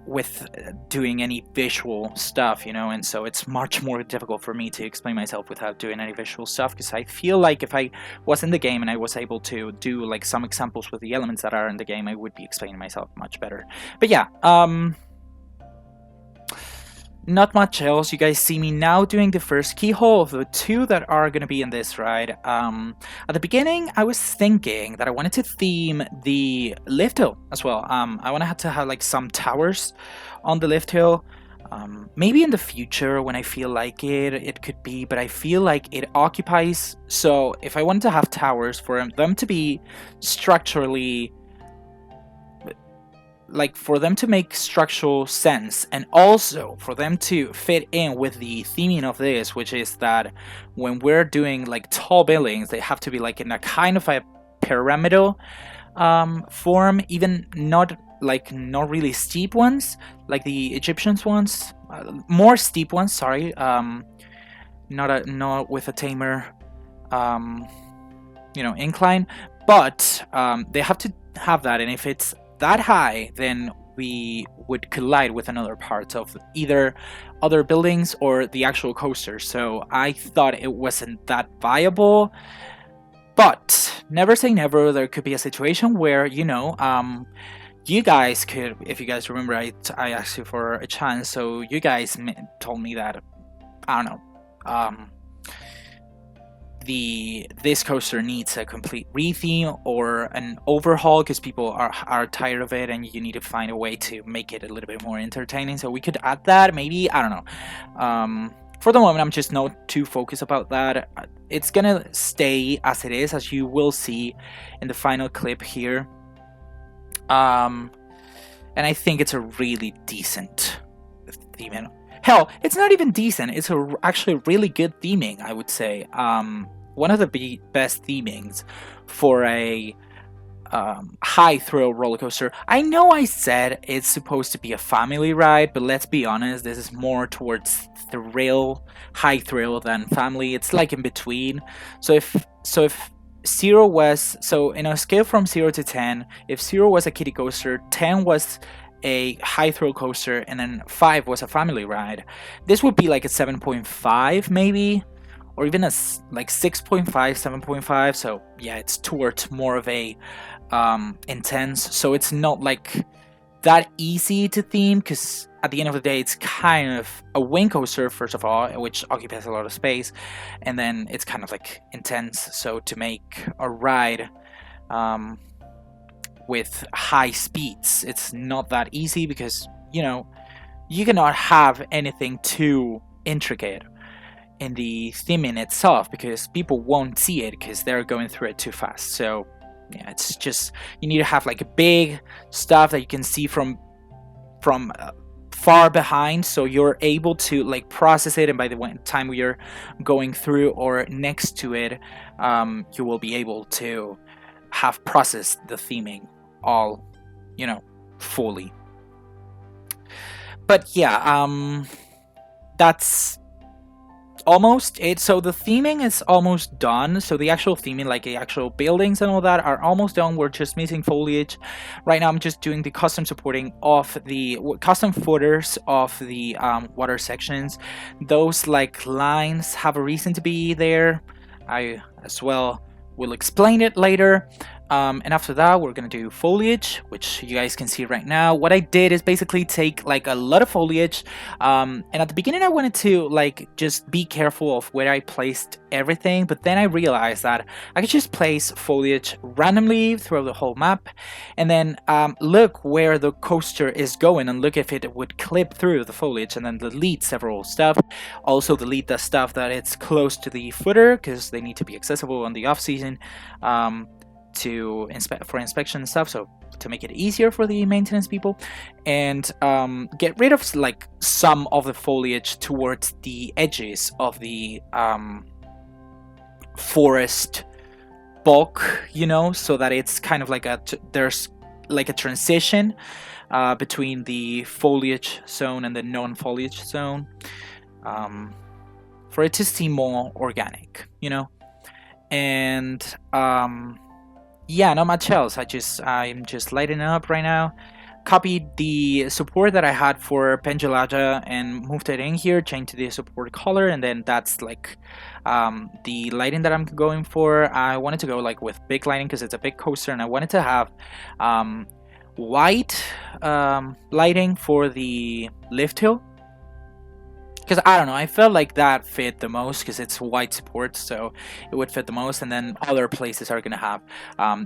Speaker 1: with doing any visual stuff, you know, and so it's much more difficult for me to explain myself without doing any visual stuff, because I feel like if I was in the game and I was able to do like some examples with the elements that are in the game, I would be explaining myself much better. But yeah, not much else. You guys see me now doing the first keyhole of the 2 that are going to be in this ride. At the beginning, I was thinking that I wanted to theme the lift hill as well. I wanted to have like some towers on the lift hill. Maybe in the future when I feel like it could be, but I feel like it occupies. So if I wanted to have towers, for them to be structurally like for them to make structural sense, and also for them to fit in with the theming of this, which is that when we're doing like tall buildings, they have to be like in a kind of a pyramidal form, even not really steep ones like the Egyptians ones, more steep ones. Sorry, not with a tamer, incline, but they have to have that, and if it's that high, then we would collide with another part of either other buildings or the actual coaster. So I thought it wasn't that viable, but never say never. There could be a situation where you guys could, if you guys remember, I asked you for a chance, so you guys told me that, I don't know, this coaster needs a complete retheme or an overhaul because people are tired of it, and you need to find a way to make it a little bit more entertaining. So we could add that, maybe, I don't know. For the moment, I'm just not too focused about that. It's gonna stay as it is, as you will see in the final clip here. And I think it's a really decent theming. Hell, it's not even decent. It's actually really good theming, I would say. One of the best themings for a high thrill roller coaster. I know I said it's supposed to be a family ride, but let's be honest, this is more towards thrill, high thrill than family. It's like in between. So if 0 was, so in a scale from 0 to 10, if 0 was a kiddie coaster, 10 was a high thrill coaster, and then 5 was a family ride, this would be like a 7.5 maybe, or even a like 6.5, 7.5. So yeah, it's towards more of a intense, so it's not like that easy to theme, because at the end of the day, it's kind of a wing coaster, first of all, which occupies a lot of space, and then it's kind of like intense. So to make a ride with high speeds, it's not that easy, because you cannot have anything too intricate in the theming itself, because people won't see it because they're going through it too fast. So yeah, it's just, you need to have like a big stuff that you can see from far behind, so you're able to like process it, and by the time you're going through or next to it, you will be able to have processed the theming all fully. But yeah, that's almost it. So the theming is almost done. So the actual theming, like the actual buildings and all that, are almost done. We're just missing foliage. Right now I'm just doing the custom supporting of the custom footers of the water sections. Those like lines have a reason to be there. I as well will explain it later. And after that, we're gonna do foliage, which you guys can see right now. What I did is basically take like a lot of foliage, and at the beginning I wanted to like just be careful of where I placed everything, but then I realized that I could just place foliage randomly throughout the whole map, and then look where the coaster is going and look if it would clip through the foliage, and then delete several stuff. Also delete the stuff that it's close to the footer, because they need to be accessible on the off season. For inspection and stuff, so to make it easier for the maintenance people, and get rid of like some of the foliage towards the edges of the forest bulk, so that it's kind of like there's like a transition between the foliage zone and the non-foliage zone, for it to seem more organic, and yeah, not much else. I'm just lighting up right now. Copied the support that I had for Pendulaja and moved it in here, changed the support color, and then that's like the lighting that I'm going for. I wanted to go like with big lighting because it's a big coaster, and I wanted to have white lighting for the lift hill. Because I don't know, I felt like that fit the most because it's white support, so it would fit the most, and then other places are gonna have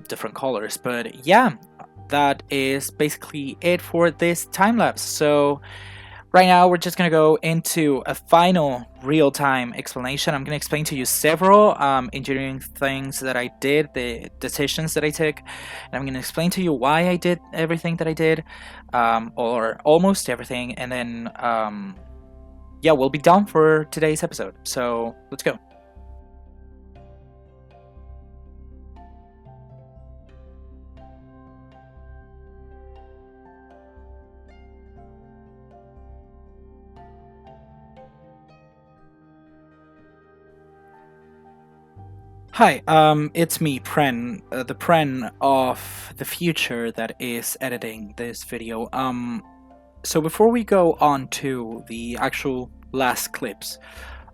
Speaker 1: different colors. But yeah, that is basically it for this time lapse. So right now we're just gonna go into a final real-time explanation. I'm gonna explain to you several engineering things that I did, the decisions that I took, and I'm gonna explain to you why I did everything that I did, or almost everything, and then yeah, we'll be done for today's episode. So let's go. Hi, it's me, Pren, the Pren of the future that is editing this video. So before we go on to the actual last clips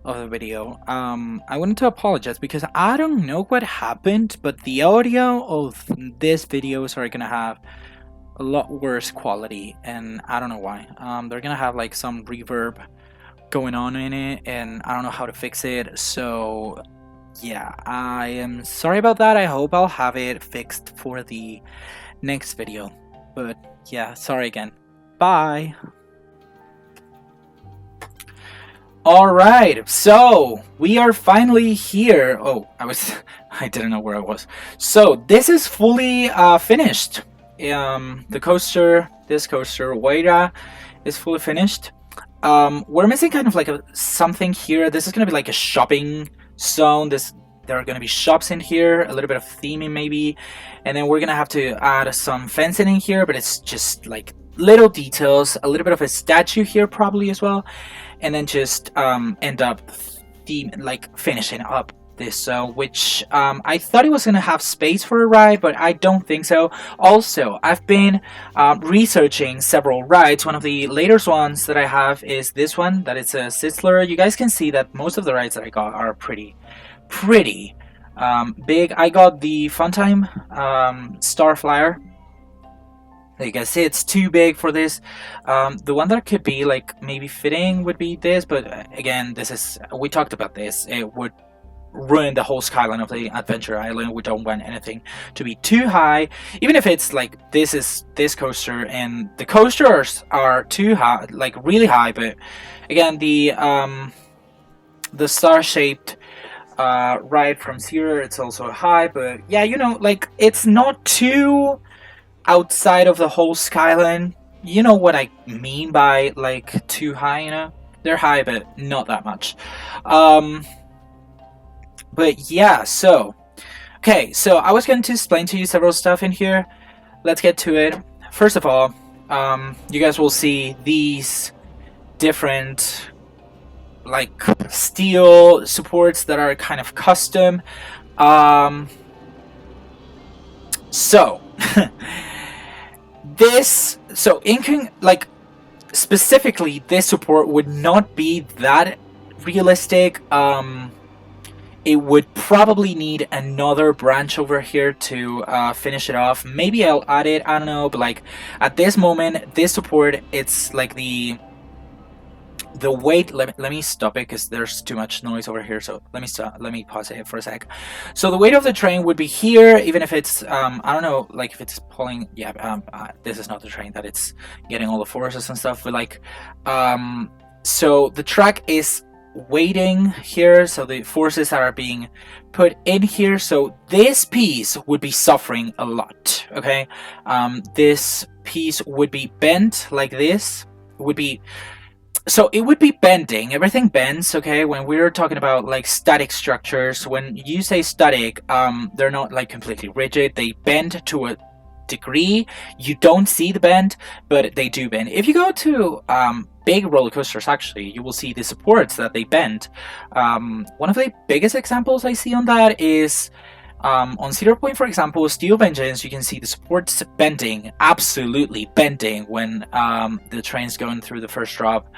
Speaker 1: of the video, I wanted to apologize because I don't know what happened, but the audio of these videos are gonna have a lot worse quality, and I don't know why. They're gonna have like some reverb going on in it, and I don't know how to fix it, so yeah, I am sorry about that. I hope I'll have it fixed for the next video. But yeah, sorry again. Bye. Alright, so we are finally here. Oh, I didn't know where I was. So this is fully finished. The coaster, this coaster, Huayra, is fully finished. We're missing kind of like something here. This is gonna be like a shopping zone. There are going to be shops in here, a little bit of theming maybe, and then we're going to have to add some fencing in here, but it's just like little details, a little bit of a statue here probably as well, and then just end up finishing up this, which I thought it was going to have space for a ride, but I don't think so. Also, I've been researching several rides. One of the latest ones that I have is this one, that it's a Sizzler. You guys can see that most of the rides that I got are pretty big. I got the Funtime Star Flyer. You guys see it's too big for this. The one that could be like maybe fitting would be this, but again, we talked about this. It would ruin the whole skyline of the adventure island. We don't want anything to be too high, even if it's like this is this coaster and the coasters are too high, like really high. But again, the star shaped ride from Zierer, it's also high, but yeah, you know, like it's not too outside of the whole skyline. You know what I mean by like too high, you know? They're high, but not that much. But yeah, so okay, so I was going to explain to you several stuff in here. Let's get to it. First of all, you guys will see these different like steel supports that are kind of custom. So specifically this support would not be that realistic. It would probably need another branch over here to finish it off. Maybe I'll add it, I don't know, but like at this moment, this support, it's like the weight. Let me stop it because there's too much noise over here, so let me pause it for a sec. So the weight of the train would be here, even if it's I don't know, like if it's pulling, yeah, this is not the train that it's getting all the forces and stuff, but like so the track is waiting here, so the forces that are being put in here, so this piece would be suffering a lot. Okay, this piece would be bent like this, would be, so it would be bending, everything bends. Okay, when we're talking about like static structures, when you say static, they're not like completely rigid, they bend to a degree. You don't see the bend, but they do bend. If you go to big roller coasters, actually, you will see the supports that they bend. One of the biggest examples I see on that is on Cedar Point, for example, Steel Vengeance. You can see the supports bending, absolutely bending when the train's going through the first drop,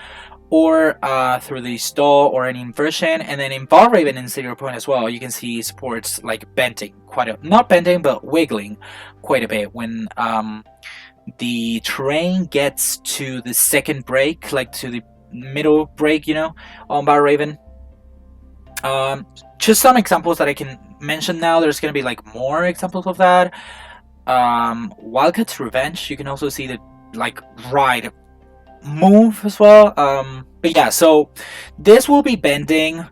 Speaker 1: or through the stall or an inversion. And then in Valraven and Cedar Point as well, you can see supports like bending not bending, but wiggling quite a bit when the train gets to the second break, like to the middle break, you know, on Valraven. Just some examples that I can mention now. There's going to be like more examples of that. Wildcat's Revenge, you can also see the like ride move as well. But yeah, so this will be bending.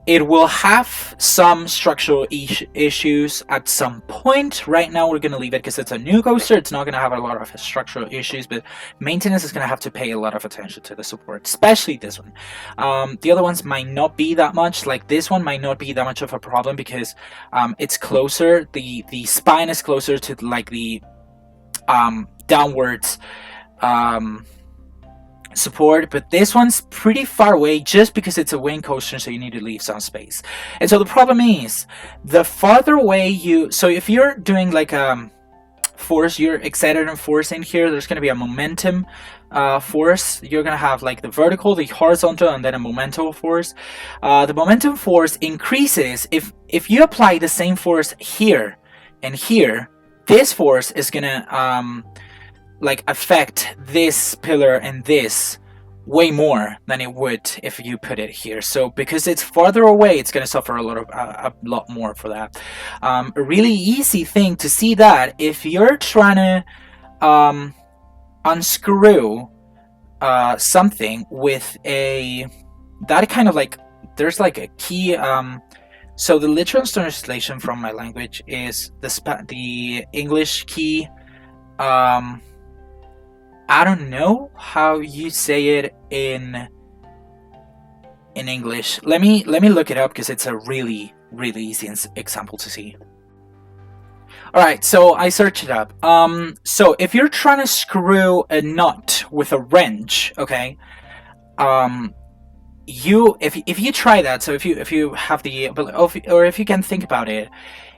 Speaker 1: It will have some structural issues at some point. Right now, we're going to leave it because it's a new coaster. It's not going to have a lot of structural issues, but maintenance is going to have to pay a lot of attention to the support, especially this one. The other ones might not be that much. Like this one might not be that much of a problem because it's closer. The spine is closer to like the downwards support, but this one's pretty far away just because it's a wing coaster, so you need to leave some space. And so the problem is, the farther away you, so if you're doing like force, you're excited and force in here, there's going to be a momentum force. You're going to have like the vertical, the horizontal, and then a momentum force. The momentum force increases if you apply the same force here and here. This force is going to like affect this pillar and this way more than it would if you put it here. So because it's farther away, it's going to suffer a lot more for that. A really easy thing to see that if you're trying to unscrew something with that kind of like, there's like a key. So the literal translation from my language is the English key. I don't know how you say it in English. Let me look it up because it's a really easy example to see. All right, so I searched it up. So if you're trying to screw a nut with a wrench, okay, if you try that, so if you have the, or if you can think about it,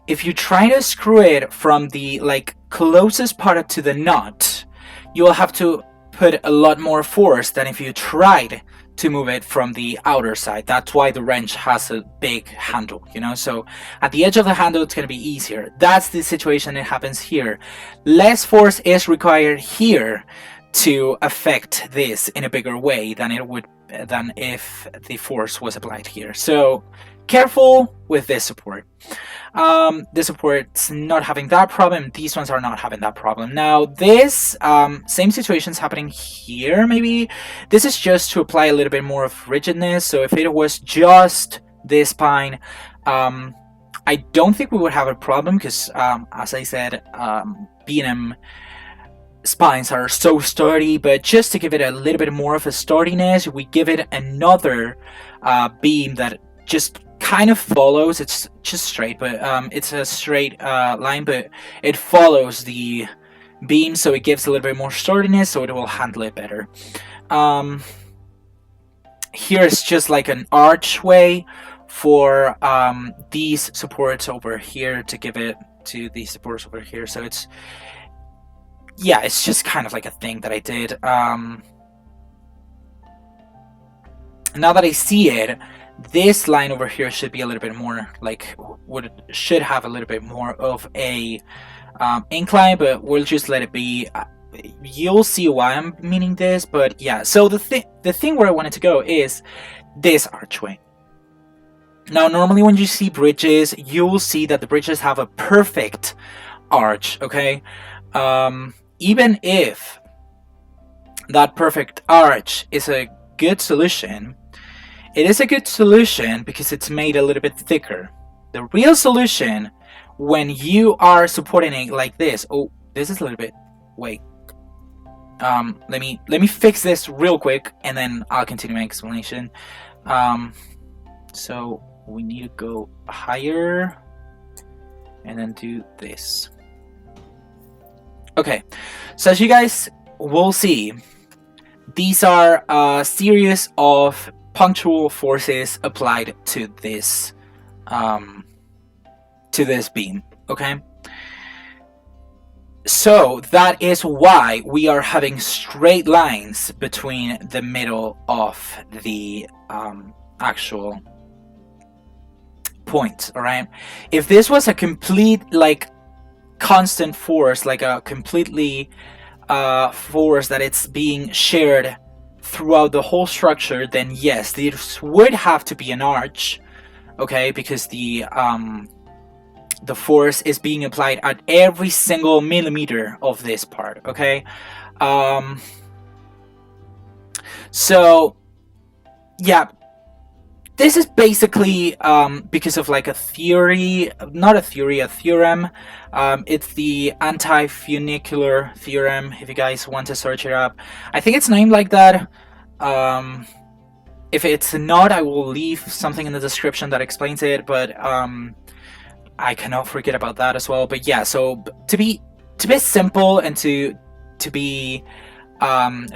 Speaker 1: if you try to screw it from the like closest part to the nut, you will have to put a lot more force than if you tried to move it from the outer side. That's why the wrench has a big handle, you know, so at the edge of the handle it's going to be easier. That's the situation that happens here. Less force is required here to affect this in a bigger way than if the force was applied here. So careful with this support. This support's not having that problem. These ones are not having that problem. Now this same situation's happening here. Maybe this is just to apply a little bit more of rigidness. So if it was just this spine, I don't think we would have a problem because as I said, B&M spines are so sturdy. But just to give it a little bit more of a sturdiness, we give it another beam that just kind of follows, it's just straight, but it's a straight line, but it follows the beam, so it gives a little bit more sturdiness, so it will handle it better. Here is just like an archway for these supports over here to give it to these supports over here. So it's, yeah, it's just kind of like a thing that I did. Now that I see it, this line over here should be a little bit more like, should have a little bit more of a incline, but we'll just let it be. You'll see why I'm meaning this, but yeah. So the thing where I wanted to go is this archway. Now normally when you see bridges, you'll see that the bridges have a perfect arch, okay? Even if that perfect arch is a good solution, it is a good solution because it's made a little bit thicker. The real solution, when you are supporting it like this, oh, this is a little bit, wait. Let me fix this real quick and then I'll continue my explanation. So we need to go higher and then do this. Okay, so as you guys will see, these are a series of punctual forces applied to this beam, okay? So that is why we are having straight lines between the middle of the actual points, all right? If this was a complete, like, constant force, like a completely force that it's being shared throughout the whole structure, then yes, this would have to be an arch, okay, because the force is being applied at every single millimeter of this part, okay? So yeah, this is basically because of like a theory, not a theory, a theorem. It's the Antifunicular theorem, if you guys want to search it up. I think it's named like that. If it's not, I will leave something in the description that explains it, but I cannot forget about that as well. But yeah, so to be simple and to be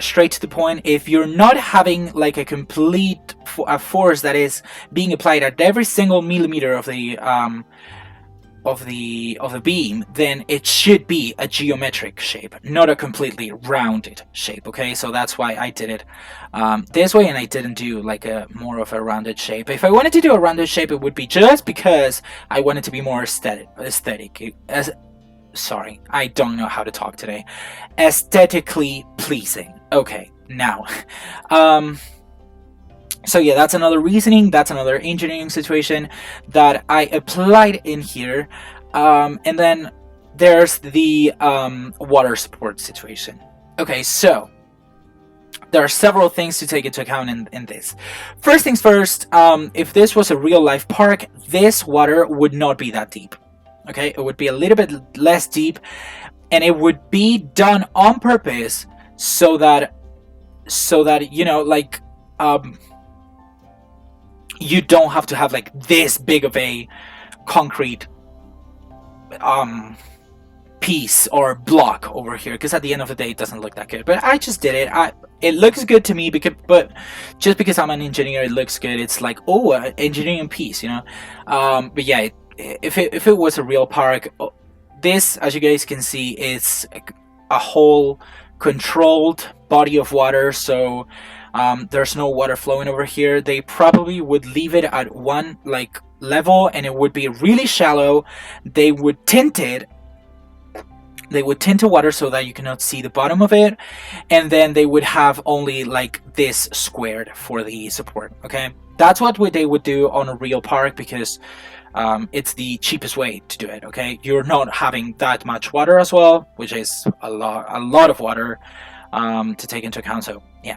Speaker 1: straight to the point, if you're not having like a complete force that is being applied at every single millimeter of the beam, then it should be a geometric shape, not a completely rounded shape. Okay, so that's why I did it this way, and I didn't do like a more of a rounded shape. If I wanted to do a rounded shape, it would be just because I wanted to be more aesthetic. Sorry, I don't know how to talk today. Aesthetically pleasing. Okay, now. So yeah, that's another reasoning, that's another engineering situation that I applied in here. And then there's the water support situation. Okay, so there are several things to take into account in this. First things first, if this was a real life park, this water would not be that deep. Okay, it would be a little bit less deep, and it would be done on purpose so that you know, like you don't have to have like this big of a concrete piece or block over here, because at the end of the day it doesn't look that good. But I just did it. It looks good to me, but just because I'm an engineer, it looks good. It's like, oh, an engineering piece, you know. But yeah, if it was a real park, this, as you guys can see, is a whole controlled body of water. So there's no water flowing over here. They probably would leave it at one like level, and it would be really shallow. They would tint it. They would tint the water so that you cannot see the bottom of it, and then they would have only like this squared for the support. Okay, that's what they would do on a real park, because it's the cheapest way to do it. Okay, you're not having that much water as well, which is a lot of water to take into account. So yeah,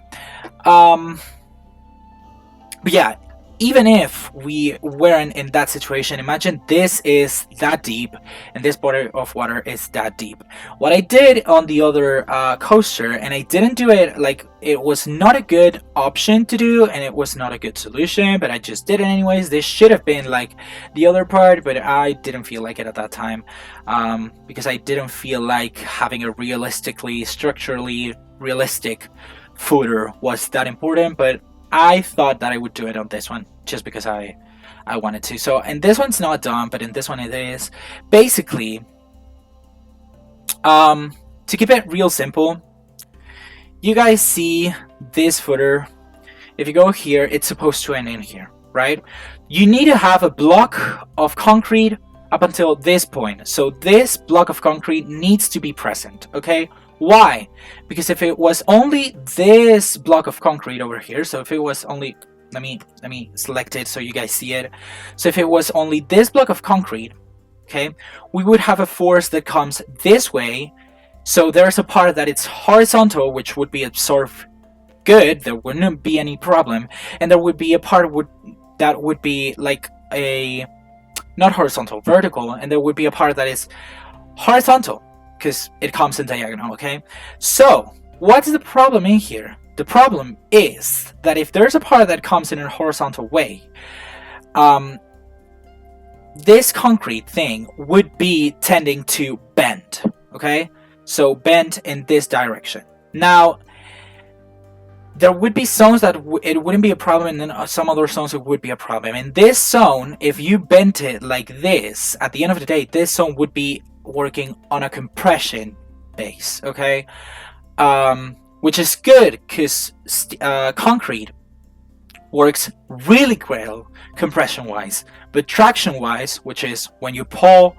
Speaker 1: but yeah, even if we weren't in that situation, imagine this is that deep and this body of water is that deep. What I did on the other coaster, and I didn't do it, like, it was not a good option to do, and it was not a good solution, but I just did it anyways. This should have been like the other part, but I didn't feel like it at that time, because I didn't feel like having a structurally realistic footer was that important. But I thought that I would do it on this one just because I wanted to. So, and this one's not done, but in this one it is. Basically, to keep it real simple, you guys see this footer. If you go here, it's supposed to end in here, right? You need to have a block of concrete up until this point. So this block of concrete needs to be present, okay? Why? Because if it was only this block of concrete over here, so if it was only, let me select it so you guys see it. So if it was only this block of concrete, okay, we would have a force that comes this way. So there's a part that it's horizontal, which would be absorbed good, there wouldn't be any problem, and there would be a part that would be like a, not horizontal, vertical, and there would be a part that is horizontal, because it comes in diagonal, okay? So, what's the problem in here? The problem is that if there's a part that comes in a horizontal way, this concrete thing would be tending to bend, okay? So, bend in this direction. Now, there would be zones that it wouldn't be a problem, and then some other zones it would be a problem. In this zone, if you bent it like this, at the end of the day, this zone would be working on a compression base, okay? Which is good, because concrete works really well compression wise, but traction wise, which is when you pull,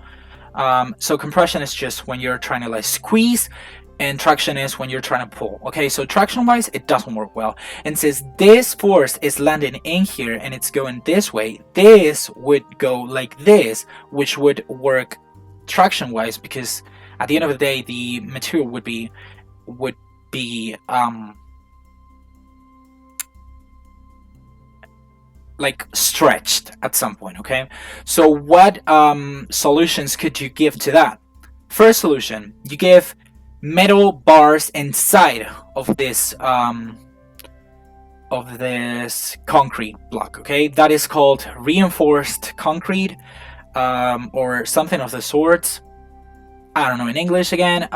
Speaker 1: so compression is just when you're trying to like squeeze, and traction is when you're trying to pull, okay? So traction wise it doesn't work well, and since this force is landing in here and it's going this way, this would go like this, which would work traction wise, because at the end of the day the material would be like stretched at some point. Okay, so what solutions could you give to that? First solution, you give metal bars inside of this concrete block. Okay, that is called reinforced concrete, or something of the sort. I don't know in English again.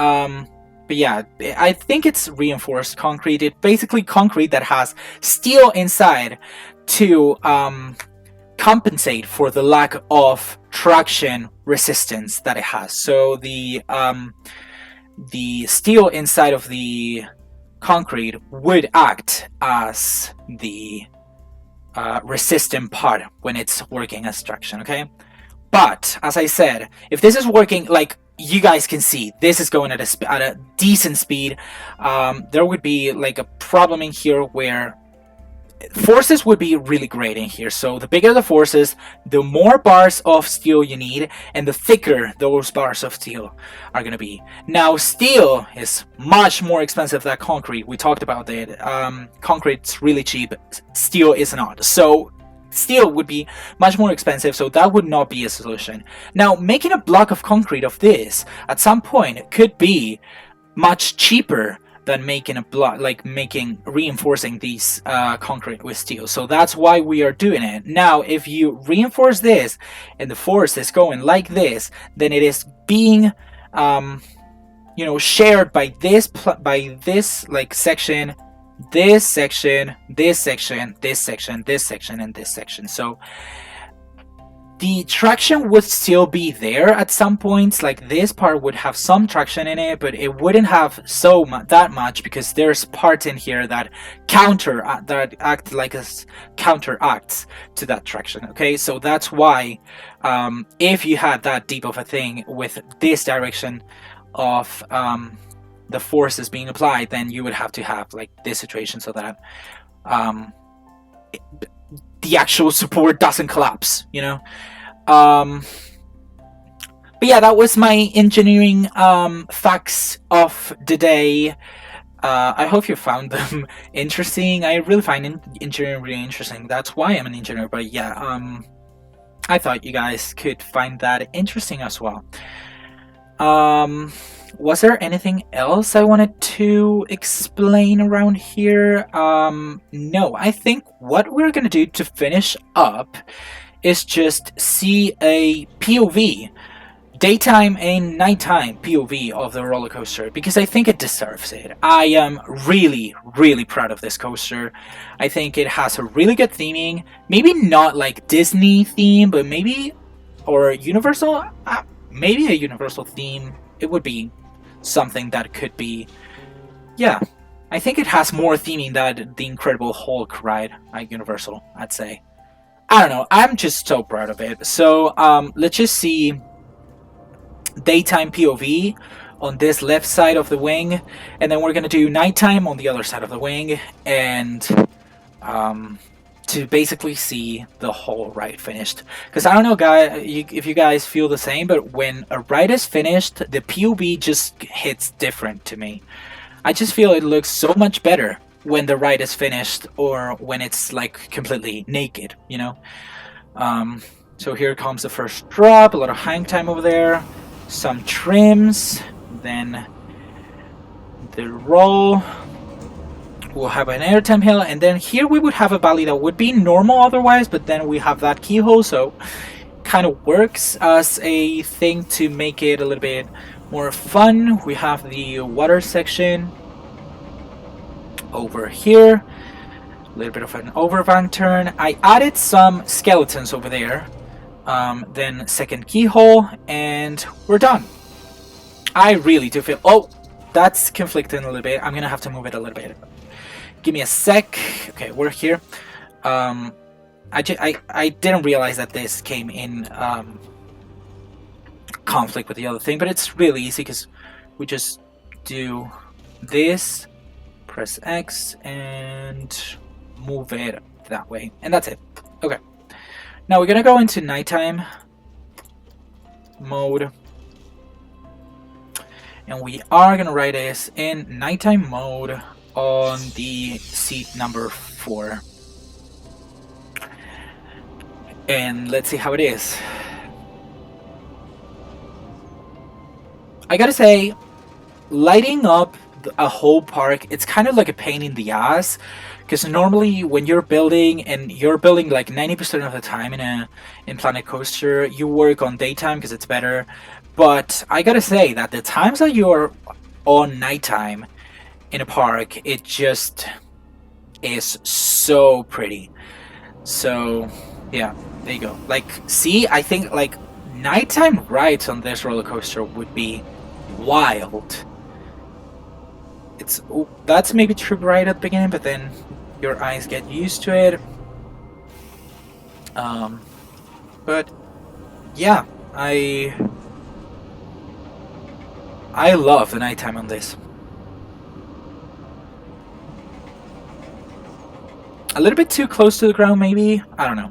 Speaker 1: But yeah, I think it's reinforced concrete. It's basically concrete that has steel inside to compensate for the lack of traction resistance that it has. So the steel inside of the concrete would act as the resistant part when it's working as traction. Okay, but as I said, if this is working, like you guys can see, this is going at a decent speed. There would be like a problem in here where forces would be really great in here. So the bigger the forces, the more bars of steel you need, and the thicker those bars of steel are going to be. Now, steel is much more expensive than concrete. We talked about that. Concrete's really cheap, steel is not. So steel would be much more expensive, so that would not be a solution. Now, making a block of concrete of this at some point could be much cheaper than making a block, like reinforcing these concrete with steel. So that's why we are doing it. Now, if you reinforce this and the force is going like this, then it is being shared by this like section, this section, this section, this section, this section, and this section. So the traction would still be there at some points. Like this part would have some traction in it, but it wouldn't have that much, because there's parts in here that act like as counteracts to that traction. Okay, so that's why if you had that deep of a thing with this direction of the forces being applied, then you would have to have like this situation so that the actual support doesn't collapse, but yeah, that was my engineering facts of the day. I hope you found them interesting. I really find engineering really interesting. That's why I'm an engineer. But yeah, I thought you guys could find that interesting as well. Was there anything else I wanted to explain around here? No, I think what we're gonna do to finish up is just see a POV, daytime and nighttime POV of the roller coaster, because I think it deserves it. I am really, really proud of this coaster. I think it has a really good theming. Maybe not like Disney theme, but maybe, or Universal, maybe a Universal theme. It would be something that could be, yeah, I think it has more theming than the Incredible Hulk ride at Universal, I'd say. I don't know, I'm just so proud of it. So let's just see daytime POV on this left side of the wing, and then we're gonna do nighttime on the other side of the wing, and to basically see the whole ride finished. Because I don't know, guys, if you guys feel the same, but when a ride is finished, the POV just hits different to me. I just feel it looks so much better when the ride is finished, or when it's like completely naked, So here comes the first drop, a lot of hang time over there, some trims, then the roll. We'll have an airtime hill, and then here we would have a valley that would be normal otherwise, but then we have that keyhole, so kind of works as a thing to make it a little bit more fun. We have the water section over here, a little bit of an overbank turn. I added some skeletons over there, then second keyhole, and we're done. I really do feel, oh, that's conflicting a little bit. I'm gonna have to move it a little bit. Give me a sec. Okay, we're here. I didn't realize that this came in conflict with the other thing, but it's really easy because we just do this, press X, and move it that way, and that's it. Okay, now we're gonna go into nighttime mode, and we are gonna ride this in nighttime mode on the seat number 4. and let's see how it is. I gotta say, lighting up a whole park, it's kind of like a pain in the ass, because normally when you're building, and you're building like 90% of the time in Planet Coaster, you work on daytime because it's better. But I gotta say that the times that you're on nighttime in a park, it just is so pretty. So yeah, there you go. Like, see, I think like nighttime rides on this roller coaster would be wild. It's that's maybe true right at the beginning, but then your eyes get used to it. But yeah, I love the nighttime on this. A little bit too close to the ground, maybe. I don't know.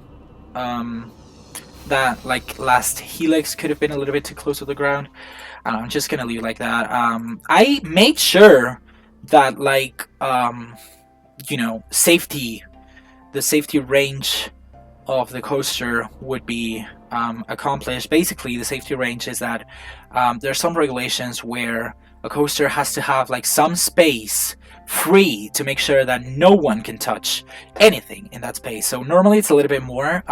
Speaker 1: Um, that like last helix could have been a little bit too close to the ground. I don't know, I'm just gonna leave it like that. I made sure that like safety, the safety range of the coaster would be accomplished. Basically, the safety range is that there are some regulations where a coaster has to have like some space free to make sure that no one can touch anything in that space. So normally it's a little bit more.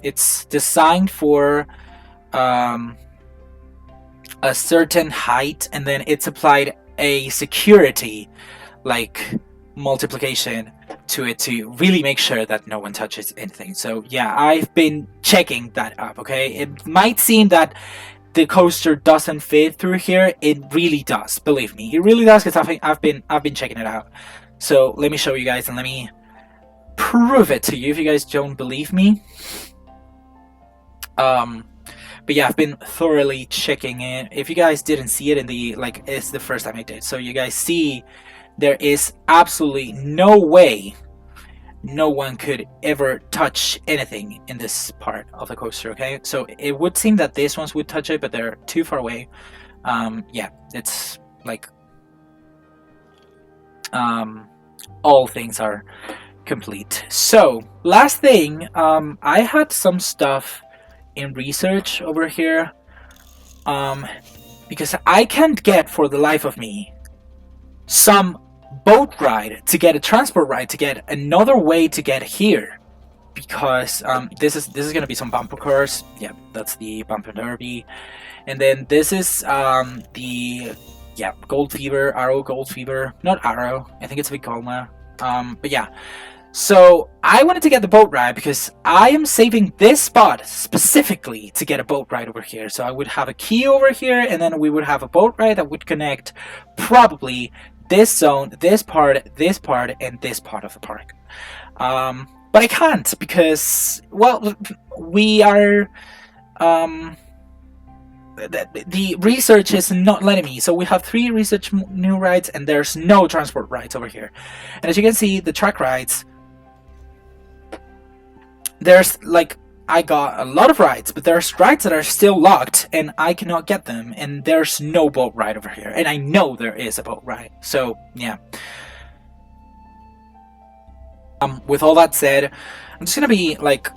Speaker 1: It's designed for a certain height, and then it's applied a security like multiplication to it to really make sure that no one touches anything. So yeah, I've been checking that up. Okay, it might seem that the coaster doesn't fit through here. It really does. Believe me, it really does, because I've been checking it out. So let me show you guys and let me prove it to you if you guys don't believe me. But yeah, I've been thoroughly checking it. If you guys didn't see it in the like, it's the first time I did. So you guys see, there is absolutely no way no one could ever touch anything in this part of the coaster. Okay, so it would seem that these ones would touch it, but they're too far away. Yeah, it's like all things are complete. So last thing, I had some stuff in research over here, because I can't get for the life of me some boat ride to get a transport ride to get another way to get here, because this is going to be some bumper cars. Yeah, that's the bumper derby, and then this is the Gold Fever, Arrow Gold Fever, not Arrow, I think it's a big call now. But yeah, so I wanted to get the boat ride because I am saving this spot specifically to get a boat ride over here. So I would have a key over here, and then we would have a boat ride that would connect probably this zone, this part, and this part of the park. But I can't because, well, we are... the research is not letting me. So we have 3 research new rides, and there's no transport rides over here. And as you can see, the track rides, there's like, I got a lot of rides, but there's rides that are still locked and I cannot get them, and there's no boat ride over here, and I know there is a boat ride. So yeah, with all that said, I'm just gonna be like,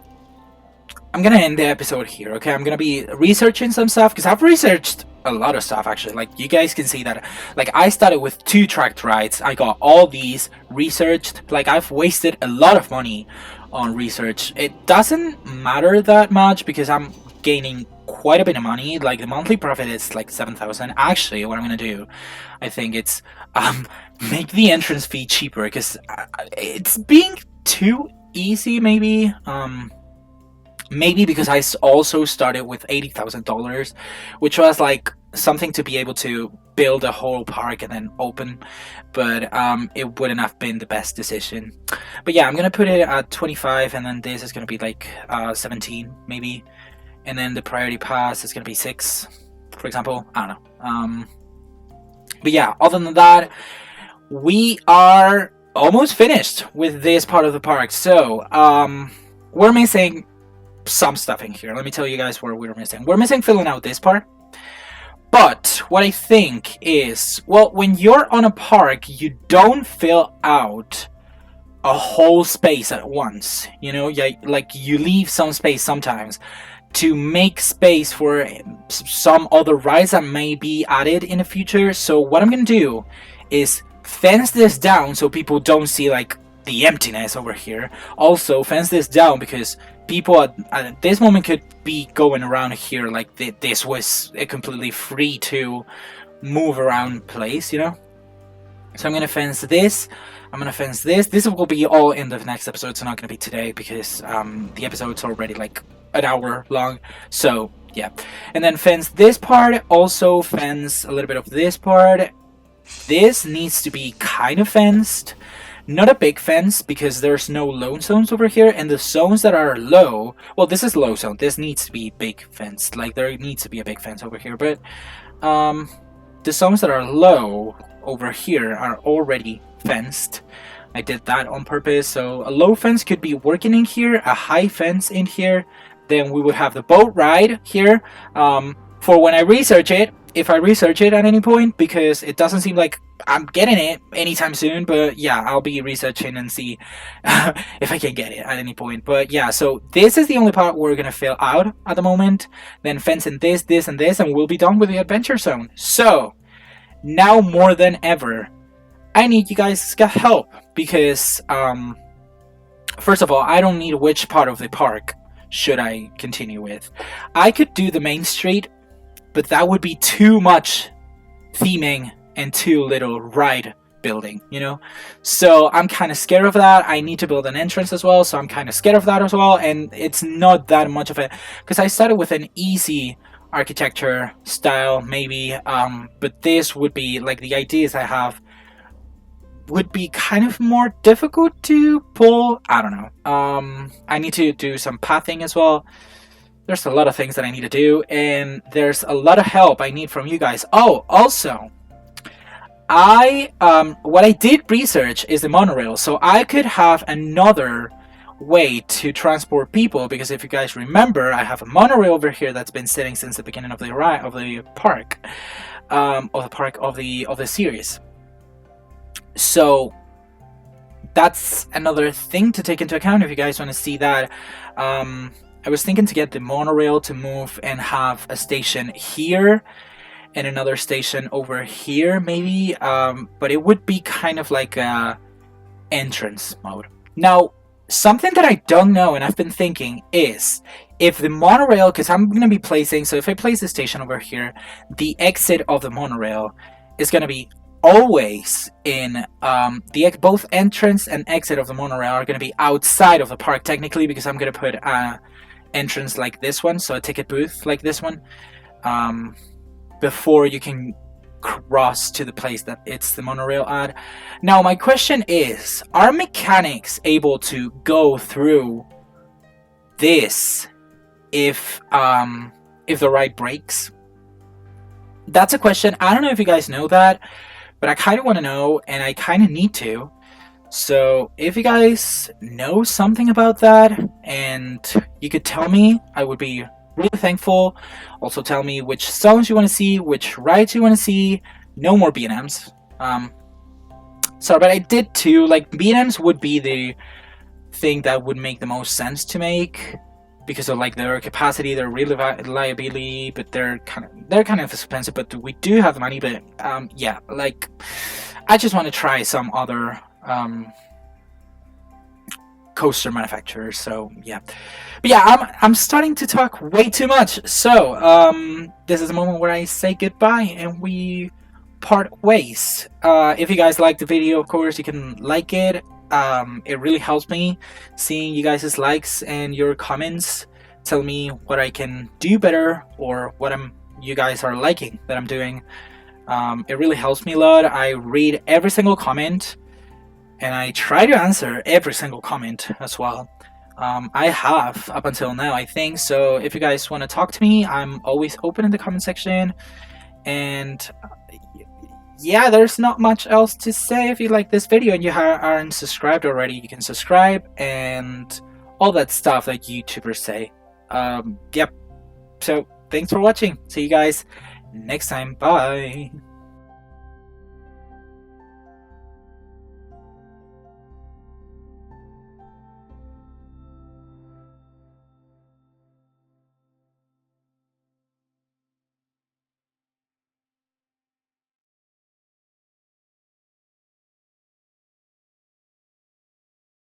Speaker 1: I'm gonna end the episode here. Okay, I'm gonna be researching some stuff because I've researched a lot of stuff actually. Like, you guys can see that, like, I started with 2 tracked rides. I got all these researched. Like, I've wasted a lot of money on research. It doesn't matter that much because I'm gaining quite a bit of money. Like, the monthly profit is like 7,000. Actually, what I'm gonna do, I think it's make the entrance fee cheaper, because it's being too easy maybe. Maybe because I also started with $80,000, which was like something to be able to build a whole park and then open, but it wouldn't have been the best decision. But yeah, I'm gonna put it at 25, and then this is gonna be like 17 maybe, and then the priority pass is gonna be 6, for example. I don't know. But yeah, other than that, we are almost finished with this part of the park. So we're missing some stuff in here. Let me tell you guys what we're missing. We're missing filling out this part. But what I think is, well, when you're on a park, you don't fill out a whole space at once. You know, yeah, like you leave some space sometimes to make space for some other rides that may be added in the future. So what I'm gonna do is fence this down so people don't see like the emptiness over here. Also fence this down because people at this moment could be going around here like this was a completely free to move around place, you know. So I'm gonna fence this. I'm gonna fence this. This will be all in the next episode. It's not gonna be today because the episode's already like an hour long. So yeah, and then fence this part. Also fence a little bit of this part. This needs to be kind of fenced. Not a big fence because there's no low zones over here, and the zones that are low, well, this is low zone. This needs to be big fenced. Like there needs to be a big fence over here, but the zones that are low over here are already fenced. I did that on purpose. So a low fence could be working in here, a high fence in here. Then we would have the boat ride here. For when I research it, if I research it at any point, because it doesn't seem like I'm getting it anytime soon, but yeah, I'll be researching and see if I can get it at any point. But yeah, so this is the only part we're gonna fill out at the moment. Then fencing this, this, and this, and we'll be done with the adventure zone. So now more than ever, I need you guys' help because first of all, I don't need which part of the park should I continue with. I could do the main street, but that would be too much theming and too little ride building, you know. So I'm kind of scared of that. I need to build an entrance as well, so I'm kind of scared of that as well. And it's not that much of it because I started with an easy architecture style maybe, but this would be like the ideas I have would be kind of more difficult to pull. I don't know. I need to do some pathing as well. There's a lot of things that I need to do, and there's a lot of help I need from you guys. Oh, also, what I did research is the monorail, so I could have another way to transport people, because if you guys remember, I have a monorail over here that's been sitting since the beginning of the ride of the park, of the series. So that's another thing to take into account if you guys want to see that. I was thinking to get the monorail to move and have a station here and another station over here maybe, but it would be kind of like a entrance mode. Now, something that I don't know and I've been thinking is if the monorail, because I'm going to be placing, so if I place the station over here, the exit of the monorail is going to be always in both entrance and exit of the monorail are going to be outside of the park technically, because I'm going to put a entrance like this one, so a ticket booth like this one, before you can cross to the place that it's the monorail at. Now my question is, are mechanics able to go through this if the ride breaks? That's a question. I don't know if you guys know that, but I kind of want to know, and I kind of need to. So if you guys know something about that and you could tell me, I would be really thankful. Also tell me which songs you want to see, which rides you want to see. No more B&Ms. Sorry, but I did too. Like, B&Ms would be the thing that would make the most sense to make, because of like their capacity, their reliability, but they're kind of expensive. But we do have the money. But yeah, like I just want to try some other coaster manufacturers. So yeah, but yeah, I'm starting to talk way too much. So this is a moment where I say goodbye and we part ways. If you guys liked the video, of course you can like it. It really helps me seeing you guys' likes and your comments. Tell me what I can do better or what you guys are liking that I'm doing. It really helps me a lot. I read every single comment and I try to answer every single comment as well. I have up until now, I think. So if you guys want to talk to me, I'm always open in the comment section. And yeah, there's not much else to say. If you like this video and you aren't subscribed already, you can subscribe and all that stuff that YouTubers say. Yep. So thanks for watching. See you guys next time. Bye.